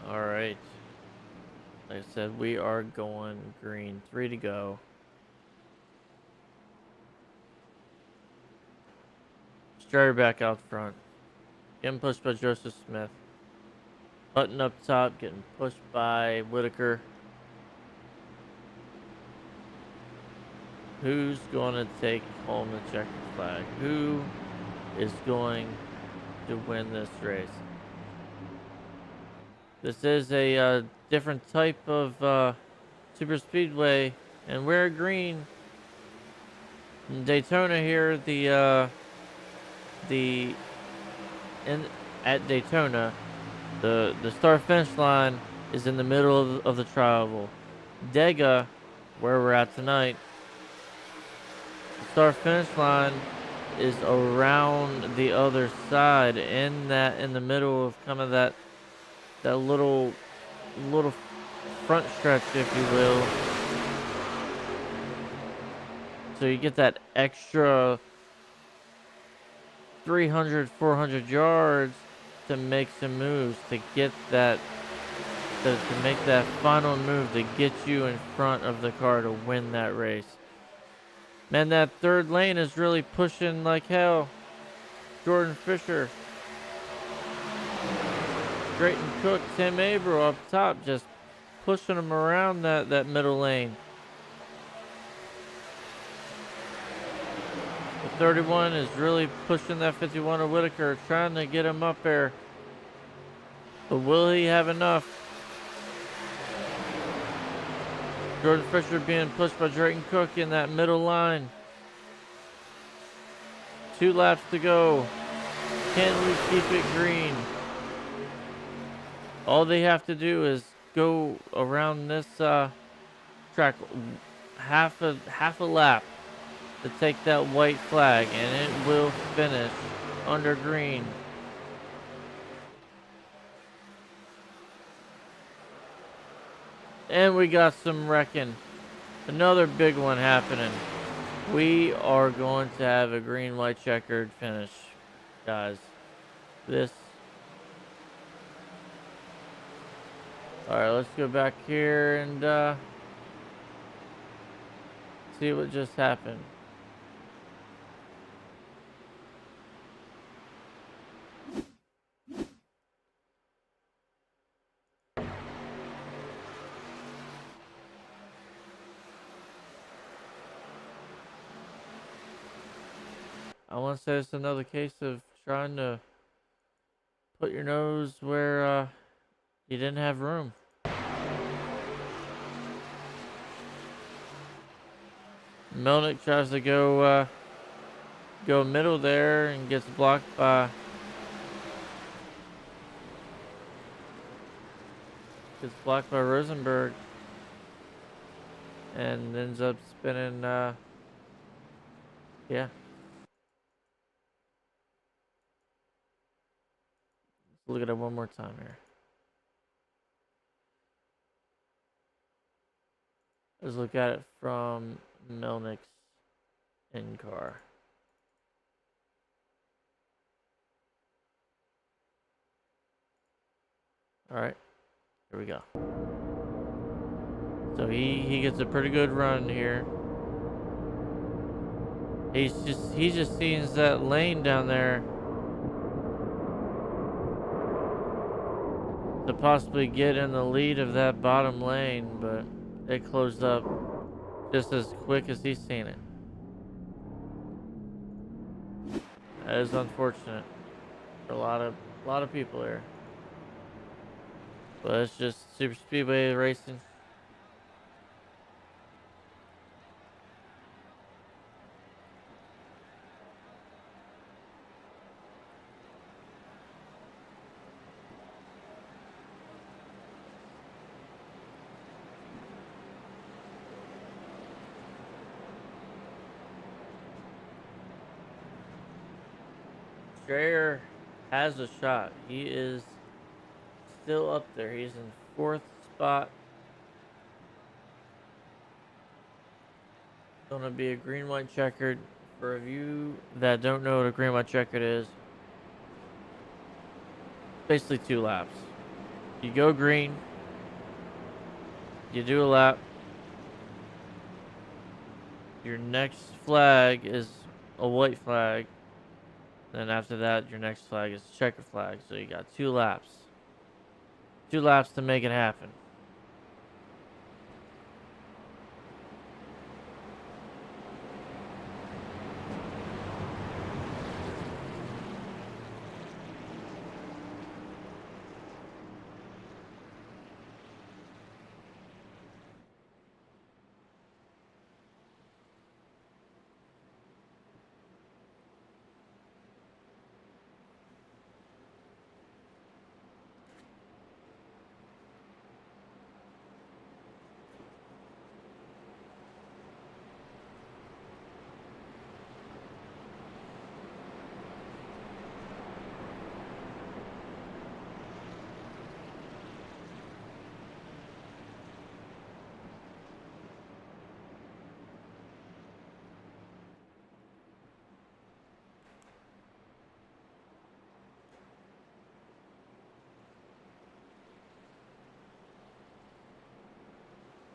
Alright. Like I said, we are going green. 3 to go. Strayer back out front. Getting pushed by Joseph Smith. Button up top, getting pushed by Whitaker. Who's going to take home the checkered flag? Who is going to win this race? This is a different type of super speedway, and we're green. In Daytona here, at Daytona, the start finish line is in the middle of the trioval. Dega, where we're at tonight, the start finish line is around the other side, in the middle of kind of that little front stretch, if you will. So you get that extra 300, 400 yards to make some moves, to get that, to make that final move to get you in front of the car to win that race. Man, that third lane is really pushing like hell. Jordan Fisher, Drayton Cook, Tim Abro up top, just pushing them around that middle lane. The 31 is really pushing that 51 of Whitaker, trying to get him up there. But will he have enough? Jordan Fisher being pushed by Drayton Cook in that middle line. 2 laps to go. Can we keep it green? All they have to do is go around this track half a lap to take that white flag, and it will finish under green. And we got some wrecking. Another big one happening. We are going to have a green, white, checkered finish, guys. Alright, let's go back here and see what just happened. I want to say it's another case of trying to put your nose where you didn't have room. Melnick tries to go middle there and gets blocked by Rosenberg and ends up spinning. Yeah. Let's look at it one more time here. Let's look at it from Melnick's in-car. All right, here we go. So he gets a pretty good run here. He just sees that lane down there to possibly get in the lead of that bottom lane, but it closed up just as quick as he's seen it. That is unfortunate for a lot of people there. But it's just super speedway racing. Strayer has a shot. He is still up there. He's in 4th spot. Gonna be a green white checkered. For you that don't know what a green white checkered is, basically 2 laps. You go green, you do a lap. Your next flag is a white flag. Then after that, your next flag is a checker flag. So you got 2 laps. 2 laps to make it happen.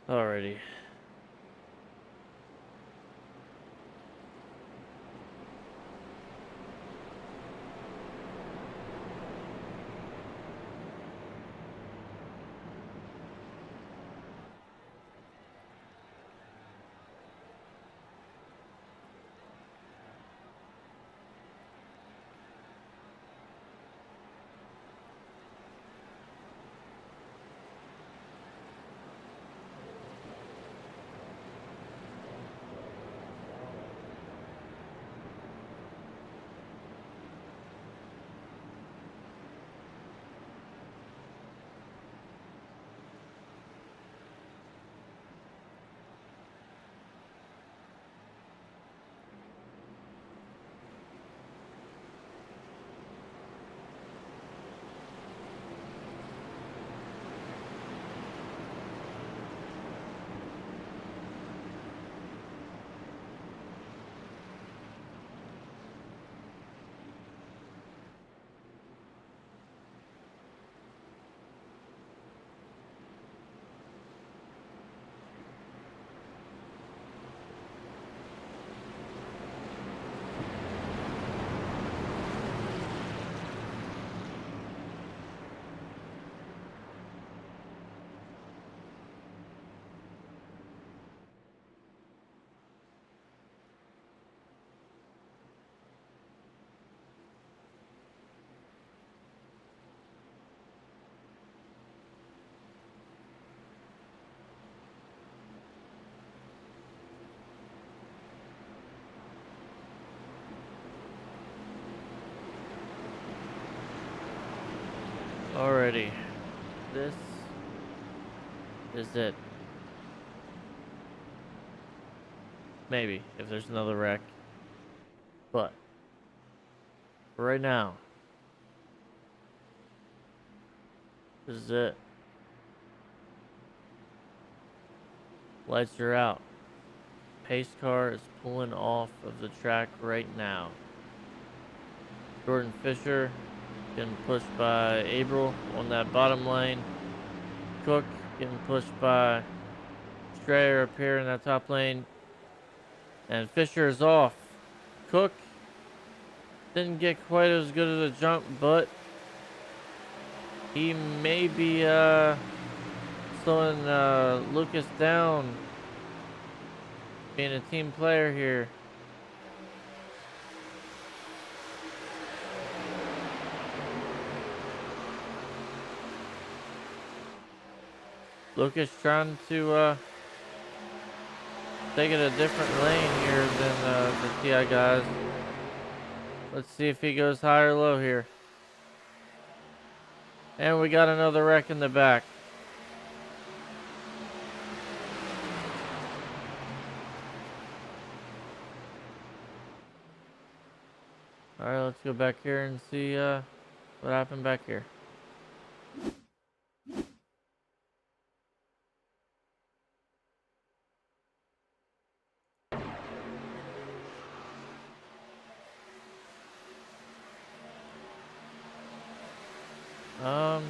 Alrighty. Alrighty. This is it. Maybe, if there's another wreck. But, for right now, this is it. Lights are out. Pace car is pulling off of the track right now. Jordan Fisher getting pushed by April on that bottom lane. Cook getting pushed by Strayer up here in that top lane. And Fisher is off. Cook didn't get quite as good of a jump, but he may be slowing Lucas down, being a team player here. Lucas trying to take it a different lane here than the TI guys. Let's see if he goes high or low here. And we got another wreck in the back. Alright, let's go back here and see what happened back here. Um,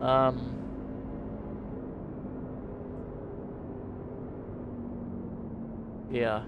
um, yeah.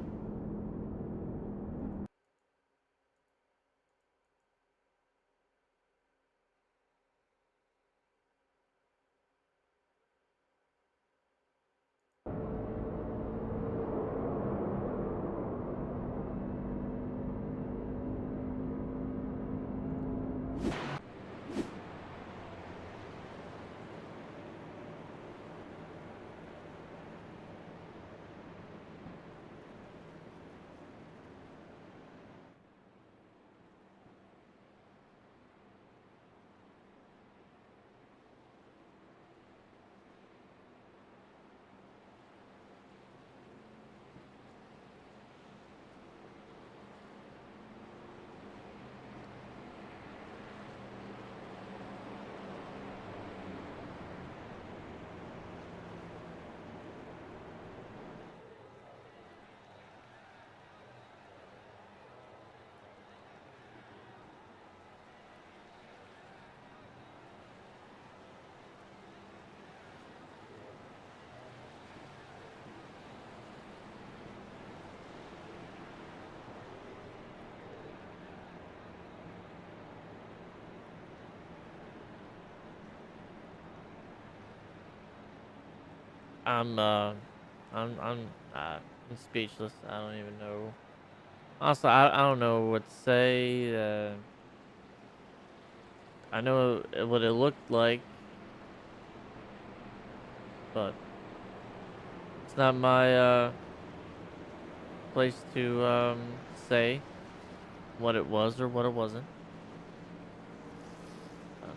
I'm uh, I'm speechless. I don't even know. Honestly, I don't know what to say. I know what it looked like, but it's not my place to say what it was or what it wasn't. Um,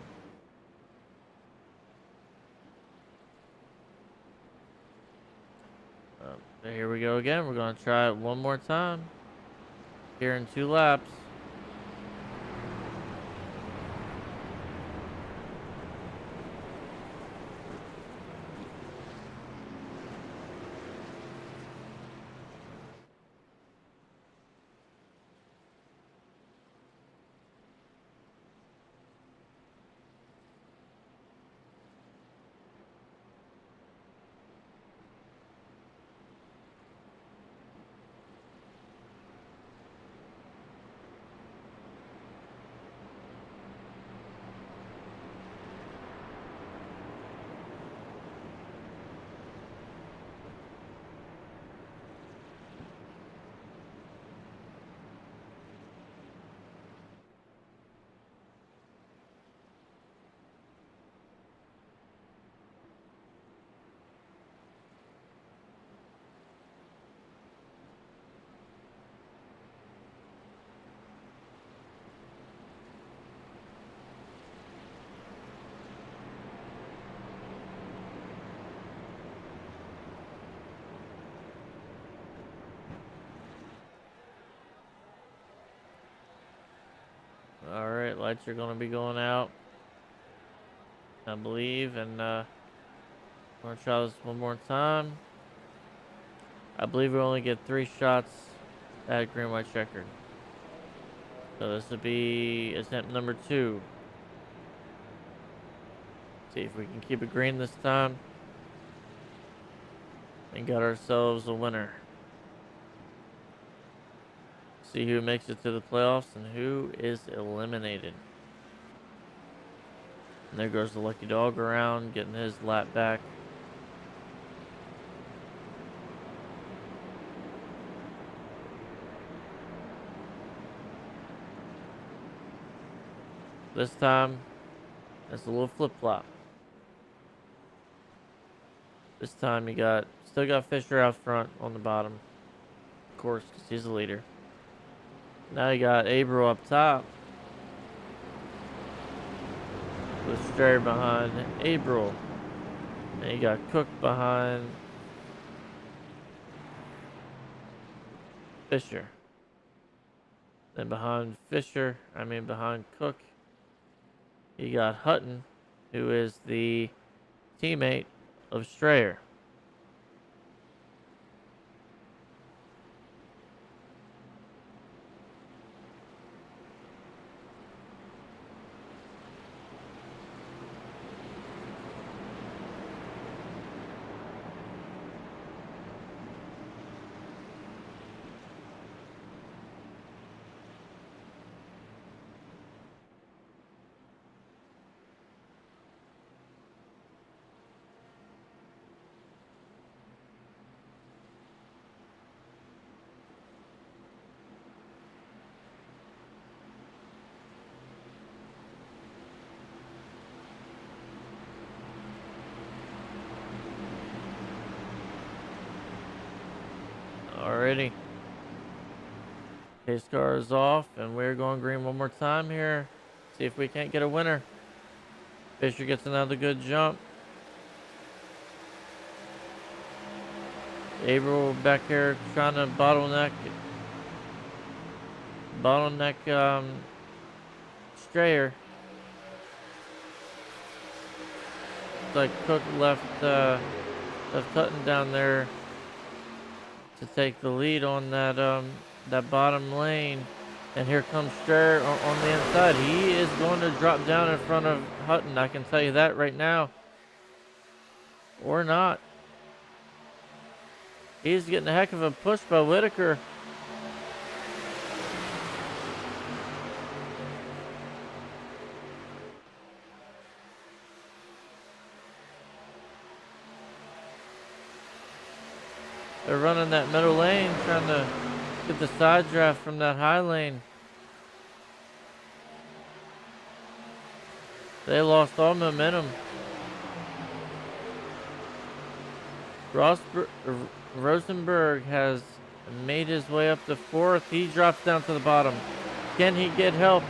Here we go again. We're gonna try it one more time. Here in 2 laps. Lights are going to be going out, I believe, and I'm going to try this one more time. I believe we only get 3 shots at green white checkered. So this would be attempt number 2. See if we can keep it green this time and got ourselves a winner. See who makes it to the playoffs and who is eliminated. And there goes the lucky dog around, getting his lap back. This time, it's a little flip-flop. This time you still got Fisher out front on the bottom. Of course, because he's the leader. Now you got Abro up top. With Strayer behind Abro. And you got Cook behind Fisher. Then behind Cook, you got Hutton, who is the teammate of Strayer. Alrighty. Pace car is off, and we're going green one more time here. See if we can't get a winner. Fisher gets another good jump. Averill back here trying to bottleneck Strayer. It's like Cook left Hutton down there to take the lead on that bottom lane. And here comes Strayer on the inside. He is going to drop down in front of Hutton. I can tell you that right now. Or not. He's getting a heck of a push by Whitaker. They're running that middle lane, trying to get the side draft from that high lane. They lost all momentum. Rosenberg has made his way up to 4th. He drops down to the bottom. Can he get help?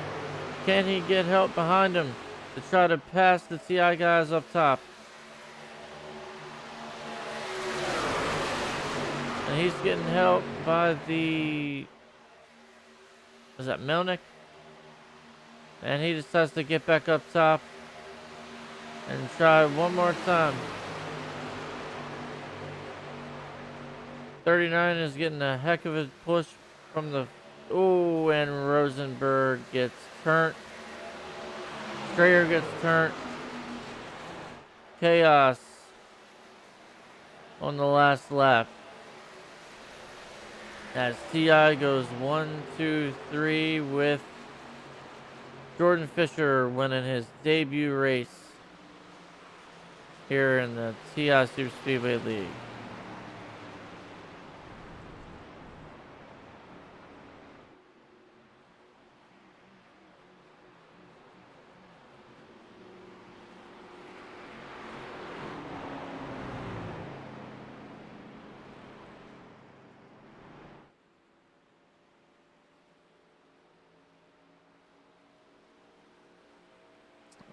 Can he get help behind him to try to pass the TI guys up top? And he's getting help by is that Melnick? And he decides to get back up top and try one more time. 39 is getting a heck of a push from the... Oh, and Rosenberg gets turned. Strayer gets turned. Chaos on the last lap. As TI goes 1, 2, 3 with Jordan Fisher winning his debut race here in the TI Super Speedway League.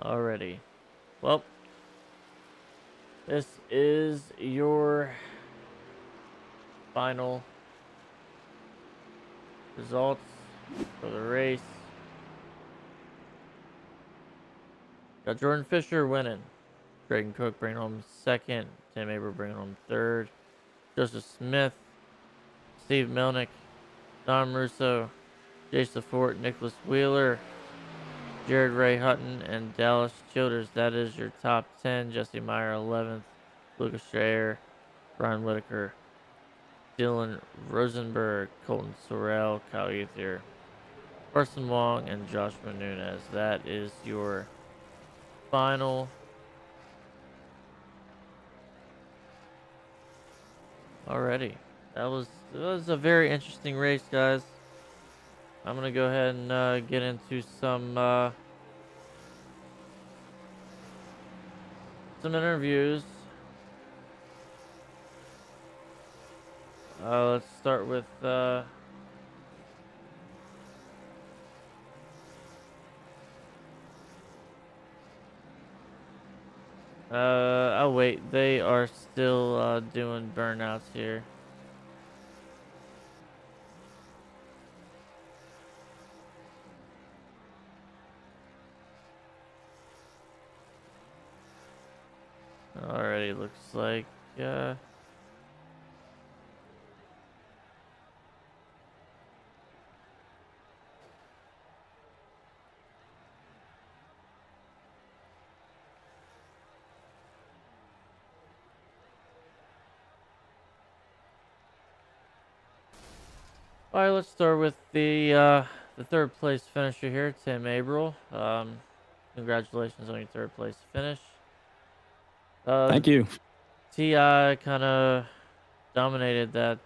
Alrighty. Well, this is your final results for the race. Got Jordan Fisher winning. Drayton Cook bringing home second. Tim Aber bringing home third. Joseph Smith, Steve Melnick, Don Russo, Jason Fort, Nicholas Wheeler, Jared Ray Hutton, and Dallas Childers. That is your top 10. Jesse Meyer 11th. Lucas Strayer, Brian Whitaker, Dylan Rosenberg, Colton Sorrell, Kyle Ethier, Carson Wong, and Josh Nunez. That is your final. Alrighty. That was a very interesting race, guys. I'm gonna go ahead and get into some interviews. Let's start with oh wait, they are still doing burnouts here. Alrighty, looks like alright, let's start with the third place finisher here, Tim Abril. Congratulations on your third place finish. Thank you. Ti kind of dominated that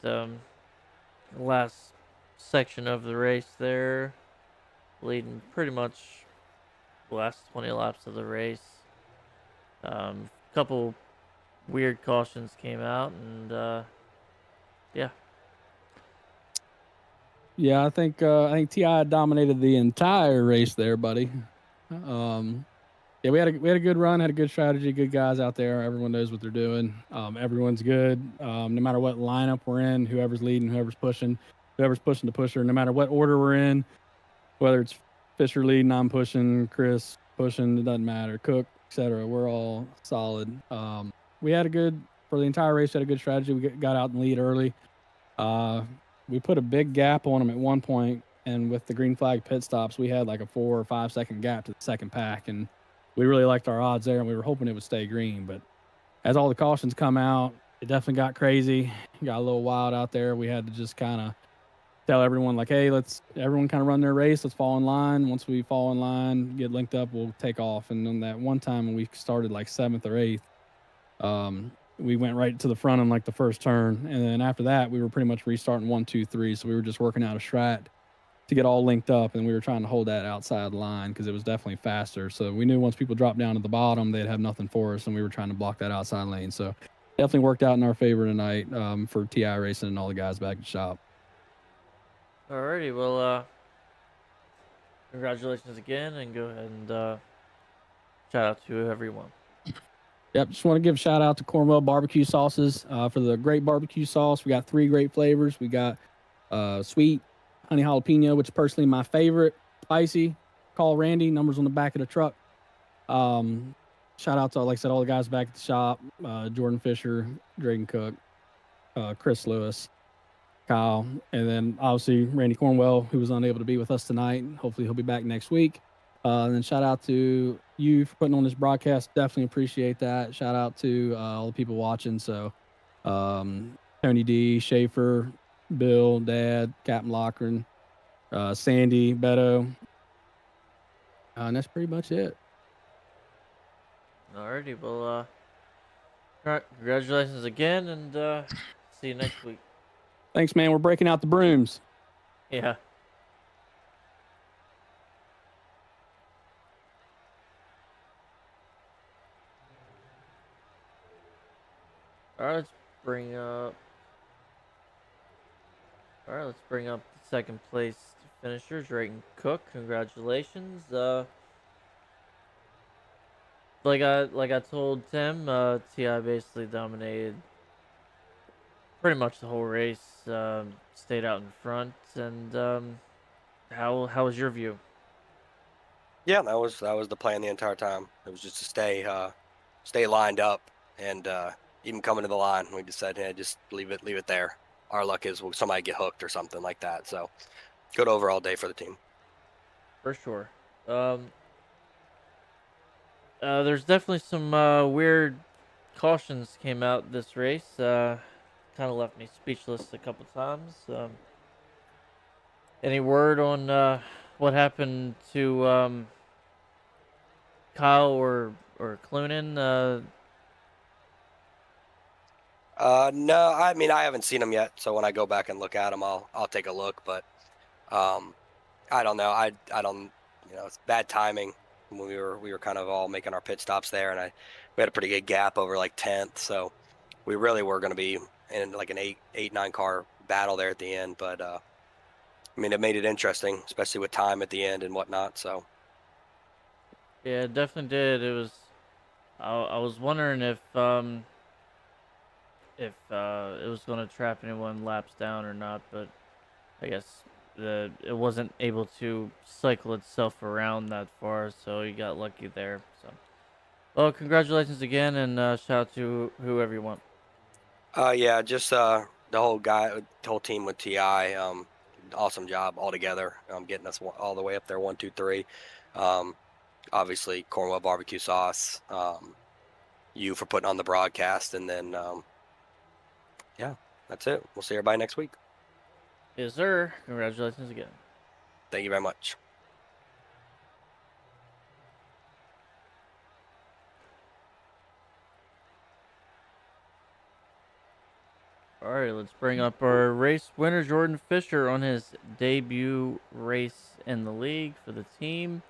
last section of the race there, leading pretty much the last 20 laps of the race. Couple weird cautions came out, and yeah. Yeah, I think Ti dominated the entire race there, buddy. Yeah, we had a good run, had a good strategy, good guys out there. Everyone knows what they're doing. Everyone's good. No matter what lineup we're in, whoever's leading, whoever's pushing the pusher. No matter what order we're in, whether it's Fisher leading, I'm pushing, Chris pushing, it doesn't matter. Cook, etc. We're all solid. We had for the entire race. Had a good strategy. We got out and lead early. We put a big gap on them at one point, and with the green flag pit stops, we had like a 4 or 5 second gap to the second pack, and we really liked our odds there, and we were hoping it would stay green. But as all the cautions come out, it definitely got crazy. Got a little wild out there. We had to just kind of tell everyone, like, hey, let's everyone kind of run their race. Let's fall in line. Once we fall in line, get linked up, we'll take off. And then that one time when we started like 7th or 8th, we went right to the front on like the first turn, and then after that we were pretty much restarting 1, 2, 3. So we were just working out a strat to get all linked up, and we were trying to hold that outside line because it was definitely faster. So we knew once people dropped down to the bottom, they'd have nothing for us, and we were trying to block that outside lane. So definitely worked out in our favor tonight for Ti Racing and all the guys back at the shop. Alrighty, well, congratulations again, and go ahead and shout out to everyone. Yep, just want to give a shout out to Cornwell Barbecue Sauces for the great barbecue sauce. We got 3 great flavors. We got sweet honey jalapeno, which is personally my favorite. Spicy. Call Randy. Numbers on the back of the truck. Shout out to, like I said, all the guys back at the shop. Jordan Fisher, Drayton Cook, Chris Lewis, Kyle, and then obviously Randy Cornwell, who was unable to be with us tonight. Hopefully he'll be back next week. And then shout out to you for putting on this broadcast. Definitely appreciate that. Shout out to all the people watching. So Tony D, Schaefer, Bill, Dad, Captain Lochran, Sandy, Beto. And that's pretty much it. Alrighty, well, congratulations again, and see you next week. Thanks, man. We're breaking out the brooms. Yeah. Alright, let's bring up the second place finisher, Drayton Cook. Congratulations. Like I told Tim, Ti basically dominated pretty much the whole race. Stayed out in front, and how was your view? Yeah, that was the plan the entire time. It was just to stay lined up, and even coming to the line, we just said, hey, just leave it there. Our luck is somebody get hooked or something like that. So good overall day for the team. For sure. There's definitely some weird cautions came out this race. Kind of left me speechless a couple times. Any word on what happened to Kyle or Clunan? No, I mean I haven't seen them yet, so when I go back and look at them, I'll take a look. But um, I don't know. I don't. It's bad timing when we were kind of all making our pit stops there, and we had a pretty good gap over like 10th, so we really were going to be in like an 9 car battle there at the end. But I mean, it made it interesting, especially with time at the end and whatnot. So Yeah, it definitely did. It was. I was wondering if it was going to trap anyone laps down or not, but I guess it wasn't able to cycle itself around that far, so you got lucky there. So, well, congratulations again, and shout out to whoever you want. yeah, just the whole team with Ti. Awesome job all together. Getting us all the way up there, 1, 2, 3. Um, Obviously Cornwell barbecue sauce. You for putting on the broadcast, and then yeah, that's it. We'll see everybody next week. Yes, sir. Congratulations again. Thank you very much. All right, let's bring up our race winner, Jordan Fisher, on his debut race in the league for the team,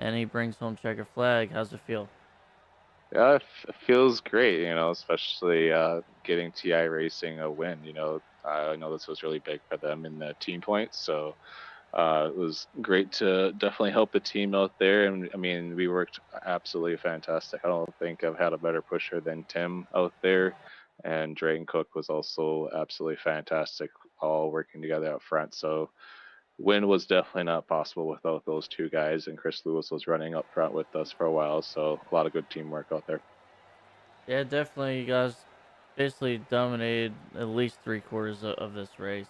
and he brings home checker flag. How's it feel? Yeah, it feels great, especially getting TI Racing a win. I know this was really big for them in the team points, so it was great to definitely help the team out there. And I mean, we worked absolutely fantastic. I don't think I've had a better pusher than Tim out there, and Drayton Cook was also absolutely fantastic, all working together out front. So win was definitely not possible without those two guys, and Chris Lewis was running up front with us for a while. So a lot of good teamwork out there. Yeah, definitely. You guys basically dominated at least 3/4 of this race.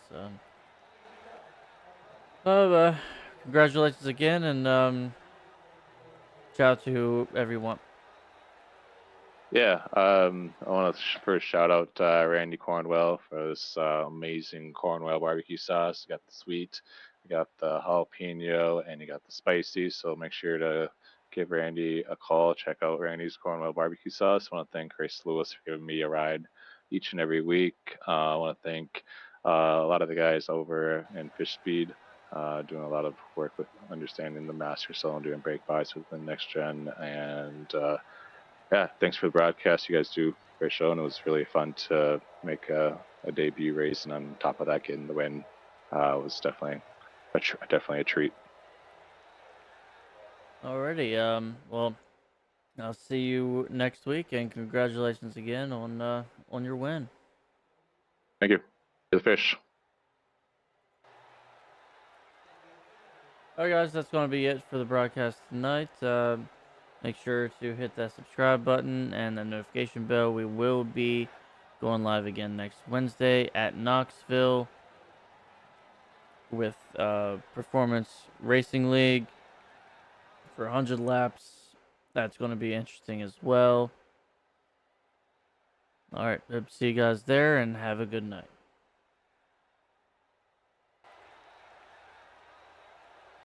Uh, Congratulations again, and shout out to everyone. Yeah, I want to first shout out Randy Cornwell for this amazing Cornwell barbecue sauce. You got the sweet, you got the jalapeno, and you got the spicy. So make sure to give Randy a call. Check out Randy's Cornwell barbecue sauce. I want to thank Chris Lewis for giving me a ride each and every week. I want to thank a lot of the guys over in Fish Speed. Doing a lot of work with understanding the master cylinder and brake bias with the next gen, and yeah, thanks for the broadcast. You guys do a great show, and it was really fun to make a debut race, and on top of that, getting the win was definitely definitely a treat. Alrighty. Well, I'll see you next week, and congratulations again on your win. Thank you. The fish. Alright, guys, that's going to be it for the broadcast tonight. Make sure to hit that subscribe button and the notification bell. We will be going live again next Wednesday at Knoxville with Performance Racing League for 100 laps. That's going to be interesting as well. All right, hope to see you guys there, and have a good night.